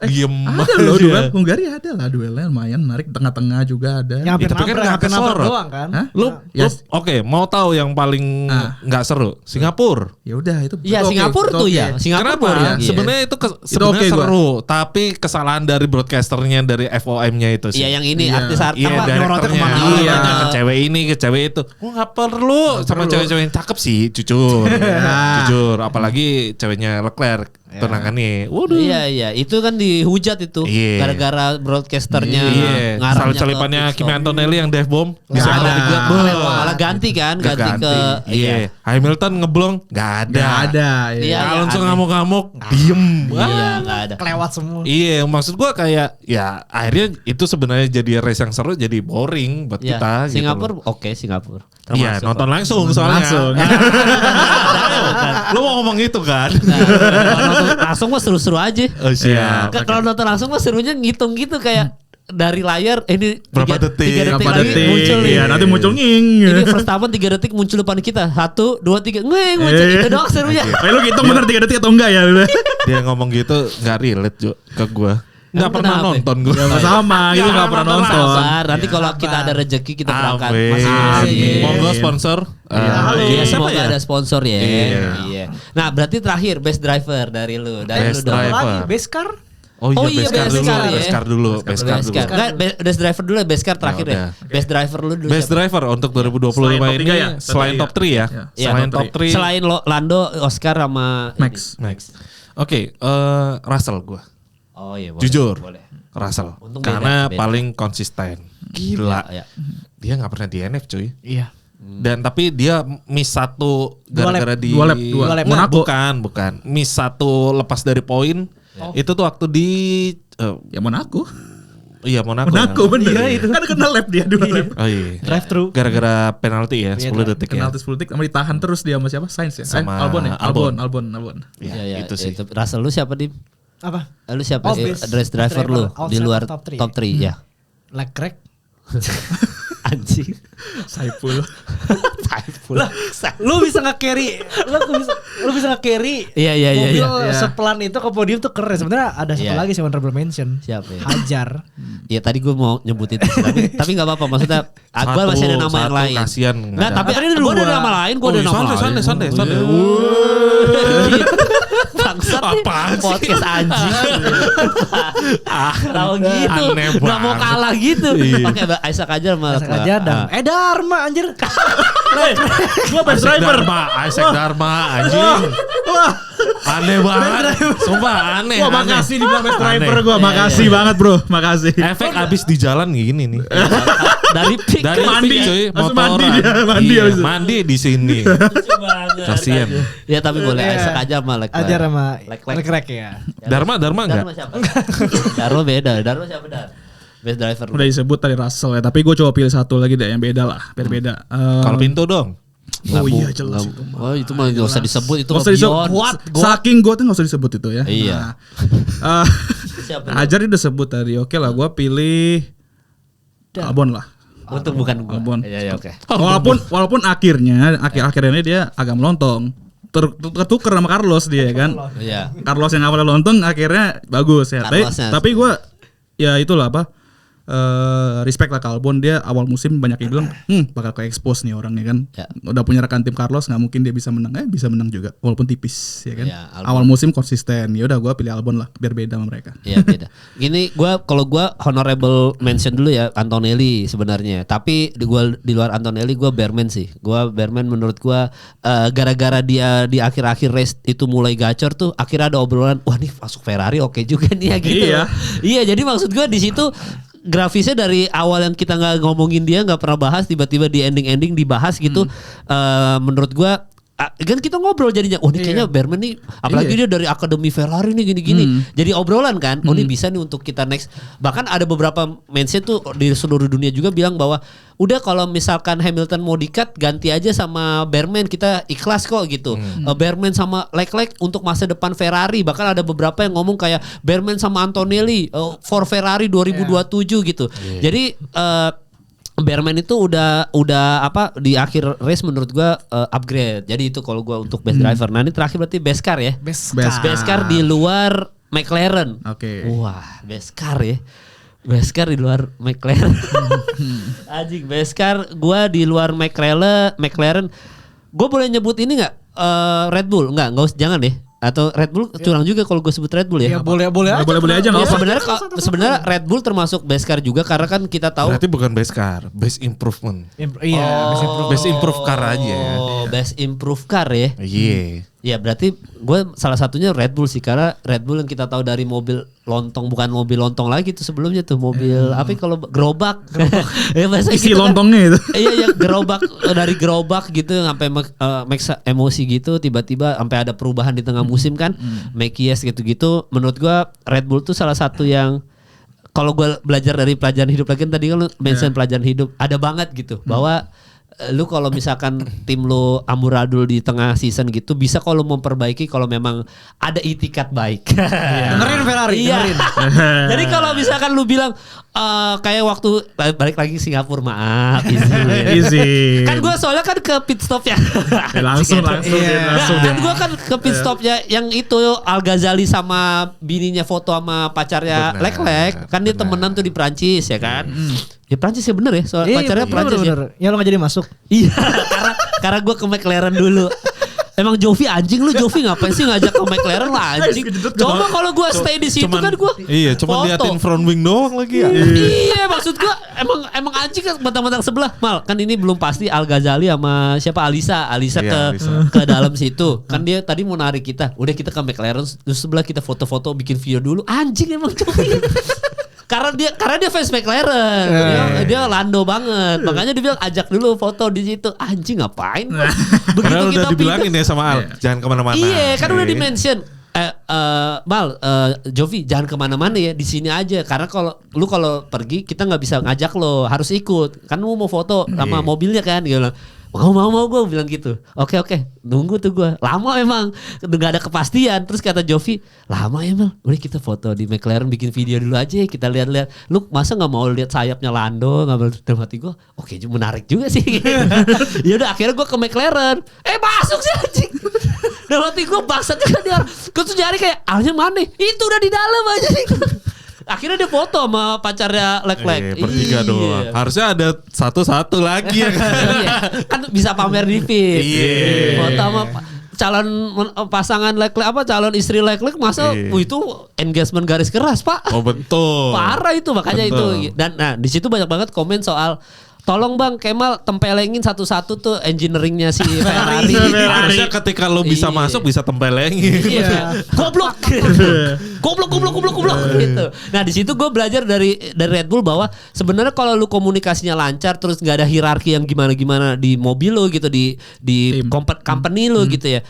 Diem Ada loh duel, Hungaria ada lah duelnya lumayan menarik, tengah-tengah juga ada. Yang Tapi kan nggak hampir kesorot. doang kan. Hah? Lu Ya, oke, mau tahu yang paling nggak seru? Singapura. ya udah itu. Iya, oke, Singapura itu tuh oke. ya. Singapura Kenapa? boring. Iya. Sebenarnya itu sebenarnya oke gua. seru, tapi kesalahan dari broadcasternya dari FOM-nya itu sih. Iya, yang ini Iya. artis Iya, apa nyorotnya direkturnya. kemana-mana. Iya, ke cewek ini, ke cewek itu. Gua nggak perlu sama cewek-cewek yang cakep sih, jujur. Jujur, apalagi ceweknya Leclerc tunangannya. Waduh. Iya, itu kan dihujat itu Iya. gara-gara broadcasternya Iya, ngarahnya salip-salipannya ke Kimi Stop. Antonelli yang Death Bomb bisa Nggak ada. ada. Boleh, malah ganti kan, ganti ke Iya. Hamilton ngeblong nggak ada. Nggak ada. Iya, Iya. Alonso aneh. ngamuk-ngamuk diem. Iya, enggak ada. Kelewat semua. Iya, maksud gua kayak ya akhirnya itu sebenarnya jadi race yang seru, jadi boring buat Iya, kita. Singapura gitu oke, Singapura. loh. Iya, Termasuk. nonton langsung soalnya. Langsung. Lu mau ngomong itu kan? Nah, kalau nonton langsung mah seru-seru aja. Oh, siap. Kalau nonton langsung mah serunya ngitung gitu kayak dari layar ini Berapa detik, tiga detik Berapa lagi detik? muncul nih. Iya, nanti muncul nging. Ini Verstappen 3 detik muncul depan kita. 1, 2, 3. Ngeng muncul itu doang serunya. Lu hitung bener 3 detik atau enggak ya? Dia ngomong gitu nggak relate Jo ke gua. Nggak Emang pernah kenapa? nonton gua. Ya, sama, itu Nggak enggak pernah nonton nonton. Sabar, nanti kalau kita ada rezeki kita berangkat. Amin. Masing-masing. Monggo sponsor. Iya, Siapa semoga ya? ada sponsor ya. Iya. Iya. Nah, berarti terakhir best driver dari lu. Dari Best lu dong. driver. Lagi Beskar. Oh Oh iya, iya, Beskar Best dulu. Car ya. Beskar dulu. Beskar Best dulu. car. Nggak, best driver dulu ya, best car terakhir Ya ya. udah. Best driver lu dulu. Best siapa? driver untuk 2025 Selain top ini tiga ya? selain top 3 ya. Iya, Selain top top 3. Selain Lando, Oscar sama Max. Max. Oke, Russell gua. Oh iya, boleh. Jujur. Boleh. Russell. Untung beda, Karena beda. paling konsisten. Gila. Iya. Dia nggak pernah DNF cuy. Iya. Dan tapi dia miss satu gara-gara di Dua lap, dua lap. Nah, Monaco. bukan. Miss satu lepas dari poin. Itu tuh waktu di Ya Monaco. iya Monaco. Monaco ya. bener. Iya itu. Kan kena lap dia 2 lap. Oh iya. Drive thru. Gara-gara penalti ya 10 detik ya. Penalti 10 detik sama ditahan terus dia sama siapa? Sainz ya? Sama Albon ya? Albon. Albon. Ya, itu sih. Russell lu siapa, Dim? Apa? Lu siapa? Oh, best Race driver lu outside di luar top three. top 3 ya. Leclerc. Anjing. Saiful. Lah, lu bisa nge-carry. Lu bisa nge-carry. Iya, iya, iya, Mobil iya. sepelan itu ke podium tuh keren. Sebenarnya ada satu Iya. lagi sih honorable mention. Siapa ya? Hajar. Iya tadi gue mau nyebut itu tapi nggak apa-apa maksudnya gue masih ada nama yang lain. Kasian Nggak, tapi gue ada nama lain, gue ada nama lain. Santai. Bangsat nih, Apaan sih? podcast anjing. Tahu gitu, Aneh nggak mau banget. kalah gitu. Iya. Oke, Isaac aja sama Isaac aja dan Dharma anjir. Gua best driver. Isaac Dharma anjing. Wah, Aneh banget. Sumpah aneh. wah aneh. makasih dibilang best driver Aneh. gua. Makasih banget, Bro. Makasih. Efek abis di jalan gini nih. dari pick. Dari Mandi. pick, cuy, Langsung motoran. mandi dia, mandi Iya, abis itu. mandi di sini. Kasian. Ya tapi boleh Iya. Isaac aja sama Leclerc. Hajar sama Leclerc. Leclerc ya. Dharma enggak? Dharma siapa? Dharma beda. Dharma siapa Dar? Best driver. Udah disebut tadi Russell ya, tapi gue coba pilih satu lagi deh yang beda lah, biar beda. Kalau pintu dong. Oh iya jelas itu. Oh itu mah nggak usah disebut itu Nggak usah disebut. Beyond. Saking gue tuh nggak usah disebut itu ya. Iya. Nah, Siapa? Hajar dia udah sebut tadi. Oke lah, gue pilih Albon lah. Untuk bukan gue. Albon. Iya oke. Walaupun akhirnya ini dia agak melontong. Tertukar sama Carlos dia kan. Iya. Carlos yang awalnya lontong akhirnya bagus ya. Carlosnya. Tapi gue ya itulah apa. respect lah ke Albon, dia awal musim banyak yang bilang bakal ke expose nih orangnya kan. Ya. Udah punya rekan tim Carlos, nggak mungkin dia bisa menang. Bisa menang juga walaupun tipis ya kan. Ya, Albon. Awal musim konsisten. Ya udah gue pilih Albon lah biar beda sama mereka. Iya beda. Gini kalau gue honorable mention dulu ya Antonelli sebenarnya. Tapi di luar Antonelli gue Bearman sih. Gue Bearman menurut gue gara-gara dia di akhir-akhir race itu mulai gacor tuh, akhirnya ada obrolan, wah nih masuk Ferrari oke juga nih ya gitu. Iya. Iya jadi maksud gue di situ grafisnya dari awal yang kita nggak ngomongin dia, nggak pernah bahas, tiba-tiba di ending dibahas gitu. Menurut gue kan kita ngobrol jadinya, oh ini kayaknya Bearman nih, apalagi dia dari akademi Ferrari nih gini-gini, jadi obrolan kan, oh ini bisa nih untuk kita next. Bahkan ada beberapa mindset tuh di seluruh dunia juga bilang bahwa udah kalau misalkan Hamilton mau di-cut ganti aja sama Bearman, kita ikhlas kok gitu. Bearman sama Leclerc untuk masa depan Ferrari, bahkan ada beberapa yang ngomong kayak Bearman sama Antonelli for Ferrari 2027 gitu. Jadi Bearman itu udah apa di akhir race menurut gua upgrade. Jadi itu kalau gua untuk best driver. Nah ini terakhir berarti best car ya. Best Best car di luar McLaren. Oke. Wah, best car ya. Best car di luar McLaren. Anjing, best car gua di luar McLaren. Gua boleh nyebut ini enggak? Red Bull? Enggak usah, jangan deh. Atau Red Bull curang juga kalau gue sebut Red Bull ya. Ya boleh aja. Boleh aja Ya, nggak apa. sebenarnya Red Bull termasuk best car juga karena kan kita tahu. Berarti bukan best car, best improvement. Best improve car aja. Oh, best improve car ya. Iya. Ya berarti gue salah satunya Red Bull sih, karena Red Bull yang kita tahu dari mobil lontong, bukan mobil lontong lagi tuh sebelumnya tuh mobil apa kalau gerobak. Ya bahasa Isi gitu kan. lontongnya itu. Iya ya gerobak, dari gerobak gitu sampai emosi gitu, tiba-tiba sampai ada perubahan di tengah musim kan. Mekies gitu-gitu. Menurut gue Red Bull tuh salah satu yang kalau gue belajar dari pelajaran hidup lagi kan, tadi kan lu mention pelajaran hidup ada banget gitu bahwa lu kalau misalkan tim lu amburadul di tengah season gitu, bisa kalau memperbaiki kalau memang ada itikat baik. Dengerin Ferrari, dengerin. Jadi kalau misalkan lu bilang kayak waktu balik lagi Singapura, maaf Easy. kan gue soalnya kan ke pit stop ya. langsung Kan gue kan ke pit stopnya yang itu Al Ghazali sama bininya foto sama pacarnya Benar, Leclerc, kan dia benar. temenan tuh di Prancis ya kan. Ya Prancis ya bener ya, soal Iya, pacarnya Prancis ya. bener. Ya lo gak jadi masuk. Iya, karena gue ke McLaren dulu. Emang Jovi anjing lu, Jovi ngapain sih ngajak ke McLaren lah anjing. Coba kalau gue stay di situ kan gue Iya, cuma liatin front wing doang lagi ya. Iya, maksud gue emang anjing kan mentang-mentang sebelah. Mal, kan ini belum pasti Al Ghazali sama siapa Alisa Iya, ke dalam situ. Kan dia tadi mau narik kita. Udah kita ke McLaren, terus sebelah kita foto-foto, bikin video dulu. Anjing emang Jovi. Karena dia fans McLaren. Dia Lando banget. Makanya dia bilang ajak dulu foto di situ. Anjing ngapain? Begitu Karena udah kita dibilangin ya sama Al, jangan kemana-mana. Iya, kan udah di-mention. Jovi jangan kemana-mana ya, di sini aja. Karena kalau pergi kita nggak bisa ngajak lo, harus ikut. Kan lu mau foto sama mobilnya kan, gitu. Mau gue bilang gitu. Oke, nunggu tuh gue. Lama emang, nggak ada kepastian. Terus kata Jovi, lama ya Mal. Udah kita foto di McLaren, bikin video dulu aja. Kita lihat-lihat. Lu masa nggak mau lihat sayapnya Lando? Nggak mau. Dalam hati gue, oke, menarik juga sih. Ya udah akhirnya gue ke McLaren. Masuk sih anjing. Dalam hati gue bangsat juga dia. Gue tuh nyari kayak Alnya mana? Itu udah di dalam aja. Akhirnya dia foto sama pacarnya Leclerc. Bertiga doang. Harusnya ada satu-satu lagi ya kan. Iya, kan bisa pamer di feed. Iya. Foto sama calon pasangan Leclerc, calon istri Leclerc, masa itu engagement garis keras, Pak. Oh betul. Parah itu, makanya Betul. itu. Dan nah di situ banyak banget komen soal tolong Bang Kemal tempelengin satu-satu tuh engineeringnya si Ferrari. Harusnya ketika lo bisa Iya. masuk bisa tempelengin. Iya. Goblok gitu. Nah, di situ gue belajar dari Red Bull bahwa sebenarnya kalau lu komunikasinya lancar, terus nggak ada hierarki yang gimana-gimana di mobil lo gitu, di company lo gitu ya.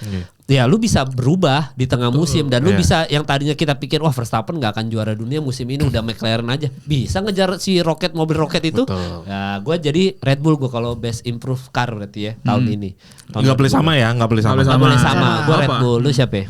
Ya lu bisa berubah di tengah musim, dan lu Iya. bisa yang tadinya kita pikir wah Verstappen nggak akan juara dunia musim ini, udah McLaren aja bisa ngejar si mobil roket itu. Betul. Ya gue jadi Red Bull gue kalau best improve car berarti ya tahun ini. Nggak boleh sama ya, nggak boleh sama. Nggak Nggak boleh sama. Gue Apa? Red Bull, lu siapa ya?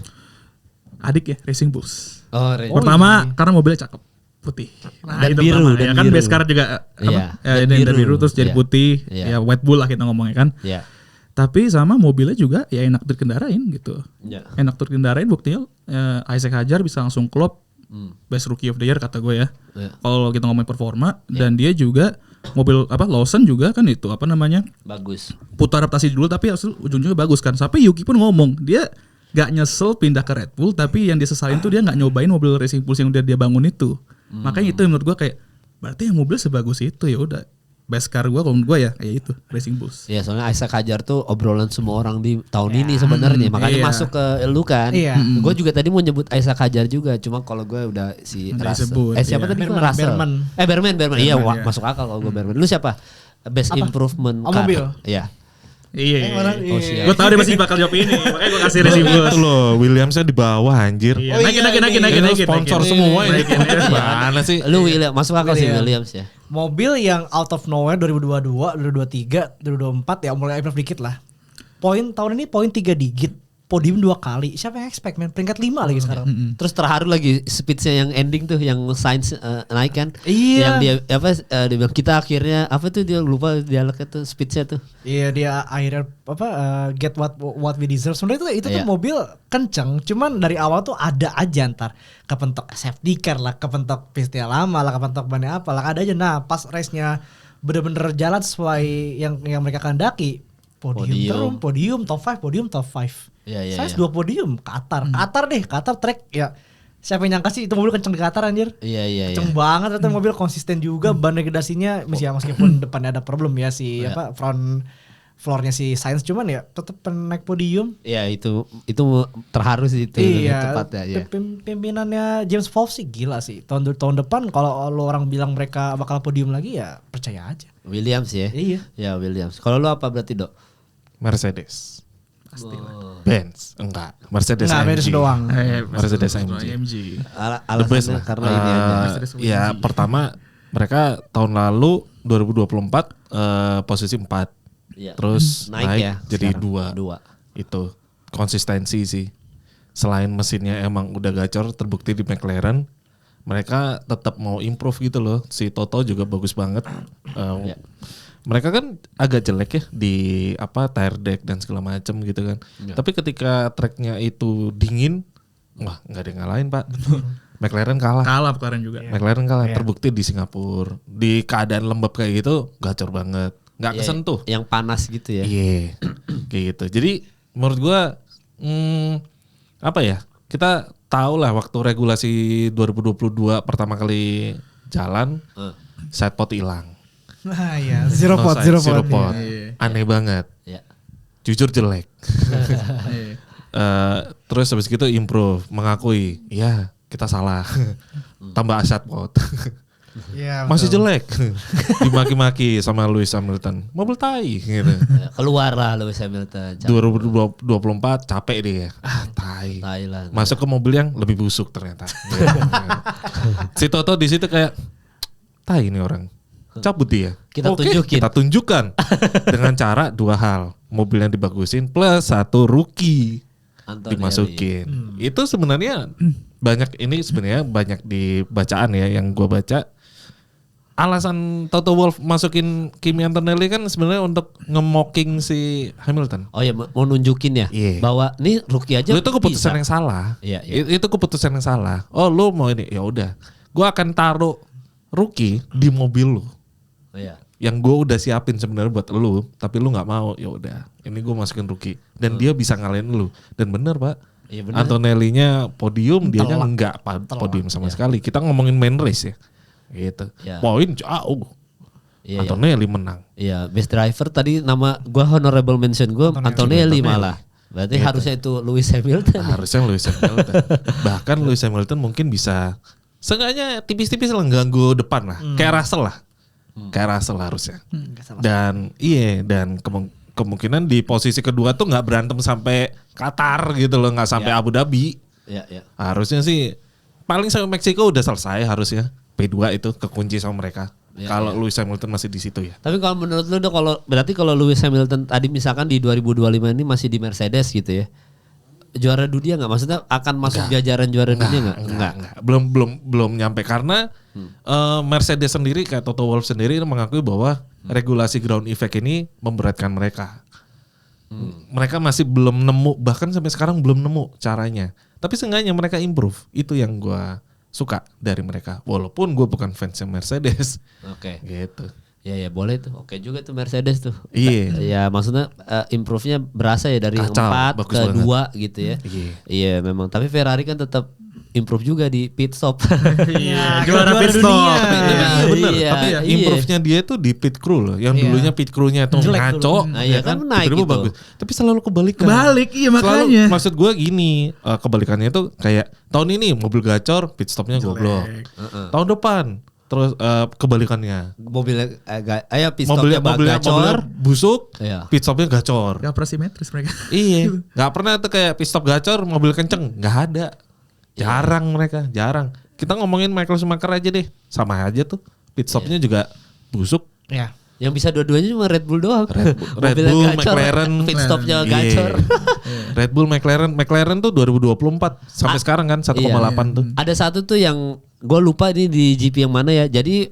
Adik ya, Racing Bulls. Oh, Red Pertama karena mobilnya cakep, putih. Nah, Dan itu biru, pertama. dan Ya kan biru. base car juga Iya, dan dan biru. biru terus jadi Iya. putih. Iya. Ya White Bull lah kita ngomongnya kan. Ya. Tapi sama mobilnya juga ya enak dikendarain gitu. Ya. Enak dikendarain, buktinya Isaac Hadjar bisa langsung klop Best Rookie of the Year kata gue ya. Kalau kita ngomongin performa dan dia juga mobil Lawson juga kan itu Bagus. putar adaptasi dulu tapi hasil ujung-ujungnya bagus kan. Sampai Yuki pun ngomong dia gak nyesel pindah ke Red Bull, tapi yang disesalin tuh dia gak nyobain mobil Racing Pulse yang udah dia bangun itu. Makanya itu menurut gua kayak berarti yang mobil sebagus itu, ya udah best car gua kalau menurut gua ya kayak itu Racing Bulls. Ya soalnya Isaac Hadjar tuh obrolan semua orang di tahun ini sebenarnya, makanya iya. masuk ke lu kan. Iya. Gue juga tadi mau nyebut Isaac Hadjar juga, cuma kalau gue udah si Udah Russell. disebut, Siapa iya. tadi gue Berman, Russell. Berman. Berman. Iya, Berman, iya. masuk akal kalau gue Berman. Lu siapa? Best improvement car. mobil. Iya. Iya. Oh, siap. Gua tahu dia pasti bakal jawab ini, makanya gua kasih Racing Bulls. Itu loh, Williamsnya di bawah anjir. Iya. Naikin. Sponsor semua ini. Mana sih? Lu William, masuk akal sih William. Williams ya. Mobil yang out of nowhere 2022, 2023, 2024 ya mulai improve dikit lah. Tahun ini poin 3 digit, podium 2 kali. Siapa yang expect man? Peringkat 5 lagi sekarang. Terus terharu lagi speedsnya yang ending tuh yang Sainz naik kan. Iya. Yang dia dia bilang kita akhirnya apa tuh dia lupa dialognya tuh speedsnya tuh. Iya dia akhirnya get what we deserve. Sebenarnya itu tuh Iya. mobil kenceng, cuman dari awal tuh ada aja ntar kepentok safety car lah, kepentok pistia lama lah, kepentok bannya apa lah, ada aja. Nah pas race-nya bener-bener jalan sesuai yang mereka kehendaki, podium top 5. Iya, Saya iya. 2 podium Qatar track ya. Siapa yang nyangka sih itu mobil kenceng di Qatar anjir. Iya. Kenceng banget ternyata mobil konsisten juga, ban degradasinya meskipun depannya ada problem ya front floornya si Sainz, cuman ya tetap naik podium. Iya itu terharu sih itu Iya, tepatnya ya. Pimpinannya James Wolfe sih gila sih. Tahun depan kalau lo orang bilang mereka bakal podium lagi ya percaya aja. Williams ya. Iya. Ya Williams. Kalau lu apa berarti, Dok? Mercedes. Benz enggak, Mercedes Nggak, AMG. Mercedes doang. Mercedes AMG. The best Alasannya lah. karena ini aja. Ya pertama mereka tahun lalu 2024 posisi 4. Iya. Terus Naik naik ya jadi sekarang. 2. Dua. Itu konsistensi sih. Selain mesinnya emang udah gacor, terbukti di McLaren, mereka tetap mau improve gitu loh. Si Toto juga bagus banget. Iya. Mereka kan agak jelek ya di tire deck dan segala macem gitu kan. Iya. Tapi ketika tracknya itu dingin, wah nggak ada yang ngalahin Pak. McLaren kalah. Kalah kemarin juga. McLaren kalah, terbukti di Singapura. Di keadaan lembab kayak gitu, gacor banget. Nggak Iya, kesentuh. Yang panas gitu ya. Iya, kayak gitu. Jadi menurut gua kita tahu lah waktu regulasi 2022 pertama kali jalan, sidepod hilang. Nah ya, zero pot. Zero pot. Iya. Aneh banget. Ya. Jujur jelek. Iya. Terus habis gitu improve, mengakui, ya kita salah. Tambah sidepod. Iya, Masih jelek. Dimaki-maki sama Lewis Hamilton. Mobil tai gitu. Keluar lah Lewis Hamilton. 2024 capek dia. Tai. Thailand. Masuk ke mobil yang lebih busuk ternyata. Si Toto di situ kayak tai ini orang. Cabut dia. Kita Oke, tunjukin. Kita tunjukkan dengan cara 2 hal. Mobilnya dibagusin plus 1 rookie Antonelli. dimasukin. Itu sebenarnya banyak di bacaan ya yang gua baca. Alasan Toto Wolff masukin Kimi Antonelli kan sebenarnya untuk nge-mocking si Hamilton. Oh ya mau nunjukin ya Iya. bahwa nih rookie aja Itu keputusan bisa. yang salah. Iya, iya. Itu keputusan yang salah. Oh, lu mau ini, ya udah. Gua akan taruh rookie di mobil lu. Oh, iya. Yang gue udah siapin sebenarnya buat lu, tapi lu nggak mau. Ya udah, ini gue masukin rookie dan dia bisa ngalahin lu. Dan bener Pak, Iya, bener. Antonelli-nya podium, dianya Telak. enggak podium sama sekali. Kita ngomongin main race ya, gitu. Iya. Poin jauh. Iya, Antonelli menang. Iya, best driver tadi nama gua honorable mention gua Antonelli malah. Berarti harusnya itu Lewis Hamilton. Harusnya Lewis Hamilton. Bahkan Lewis Hamilton mungkin bisa seenggaknya tipis-tipis lah ganggu depan lah. Kayak Russell lah. Kayak Russell harusnya. Dan kemungkinan di posisi kedua tuh nggak berantem sampai Qatar gitu loh, nggak sampai Abu Dhabi. Iya, iya. Harusnya sih paling sampai Meksiko udah selesai harusnya. P2 itu kekunci sama mereka. Ya, Kalau Lewis Hamilton masih di situ ya. Tapi kalau menurut lu berarti kalau Lewis Hamilton tadi misalkan di 2025 ini masih di Mercedes gitu ya. Juara dunia nggak? Maksudnya akan masuk jajaran juara dunia nggak? Enggak. Belum nyampe karena Mercedes sendiri kayak Toto Wolff sendiri mengakui bahwa regulasi ground effect ini memberatkan mereka. Mereka masih belum nemu, bahkan sampai sekarang belum nemu caranya. Tapi seenggaknya mereka improve. Itu yang gua suka dari mereka. Walaupun gue bukan fansnya Mercedes. Oke. Gitu. Ya boleh tuh. Oke juga tuh Mercedes tuh. Iya. Ya maksudnya improve-nya berasa ya dari Kacau, 4 bagus ke banget. 2 gitu ya. Iya. Iya memang. Tapi Ferrari kan tetap improve juga di pit stop. Iya, juara pit stop. dunia. Iya, bener. Iya, Tapi iya. improve-nya dia tuh di pit crew loh. Yang Iya. dulunya pit crew-nya tuh Jelek ngaco. dulu. Nah, iya kan naik tiba-tiba gitu. bagus. Tapi selalu kebalikan. Kebalik, iya Selalu, makanya. maksud gue gini, kebalikannya tuh kayak tahun ini mobil gacor, pit stopnya goblok. Tahun depan terus kebalikannya. Mobilnya pit Mobilnya stopnya gacor. busuk, Iya. pit stopnya gacor. Gak pernah simetris mereka. Iya, nggak pernah tuh kayak pit stop gacor, mobil kenceng, nggak ada. Jarang mereka, jarang. Kita ngomongin Michael Schumacher aja deh, sama aja tuh. Pit stopnya juga busuk. Ya. Yang bisa dua-duanya cuma Red Bull doang. Red Mobilnya Bull, gacor, McLaren, pit stopnya Iya. gacor. Red Bull, McLaren tuh 2024 sampai sekarang kan 1,8 tuh. Ada satu tuh yang gue lupa ini di GP yang mana ya. Jadi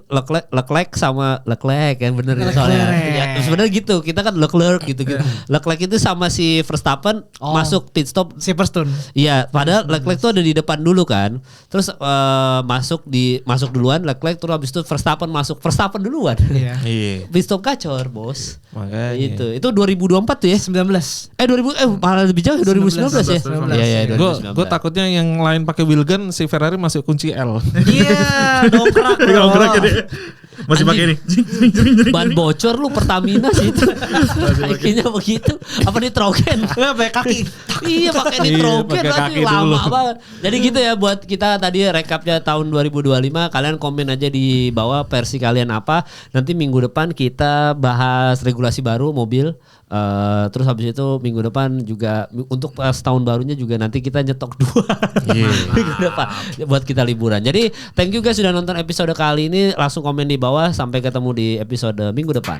Leclerc sama Leclerc kan bener ya soalnya. Ya, sebenarnya gitu. Kita kan Leclerc gitu. Leclerc itu sama si Verstappen masuk pit stop. Silverstone. Iya, padahal Leclerc tuh ada di depan dulu kan. Terus masuk duluan Leclerc, terus habis itu Verstappen duluan. Iya. Iya. Pit stop gacor, Bos. Makanya. Itu 2024 tuh ya. 19. 2000 malah lebih jauh ya 2019 ya. 19. Iya iya Gue 2019. takutnya yang lain pakai wheel gun, si Ferrari masuk kunci L. Iya, dongkrak. bro. Pegang gerak dia. Masih pakai ini. Ban bocor lu Pertamina sih itu. Kayaknya begitu. Apa nitrogen? Nggak, pakai kaki. Iya pakai Iya, nitrogen pakai berarti kaki lama dulu. banget. Jadi gitu ya buat kita tadi rekapnya tahun 2025. Kalian komen aja di bawah versi kalian apa. Nanti minggu depan kita bahas regulasi baru mobil. Terus habis itu minggu depan juga untuk tahun barunya juga nanti kita nyetok 2 minggu depan buat kita liburan. Jadi thank you guys sudah nonton episode kali ini. Langsung komen di bawah. Sampai ketemu di episode minggu depan.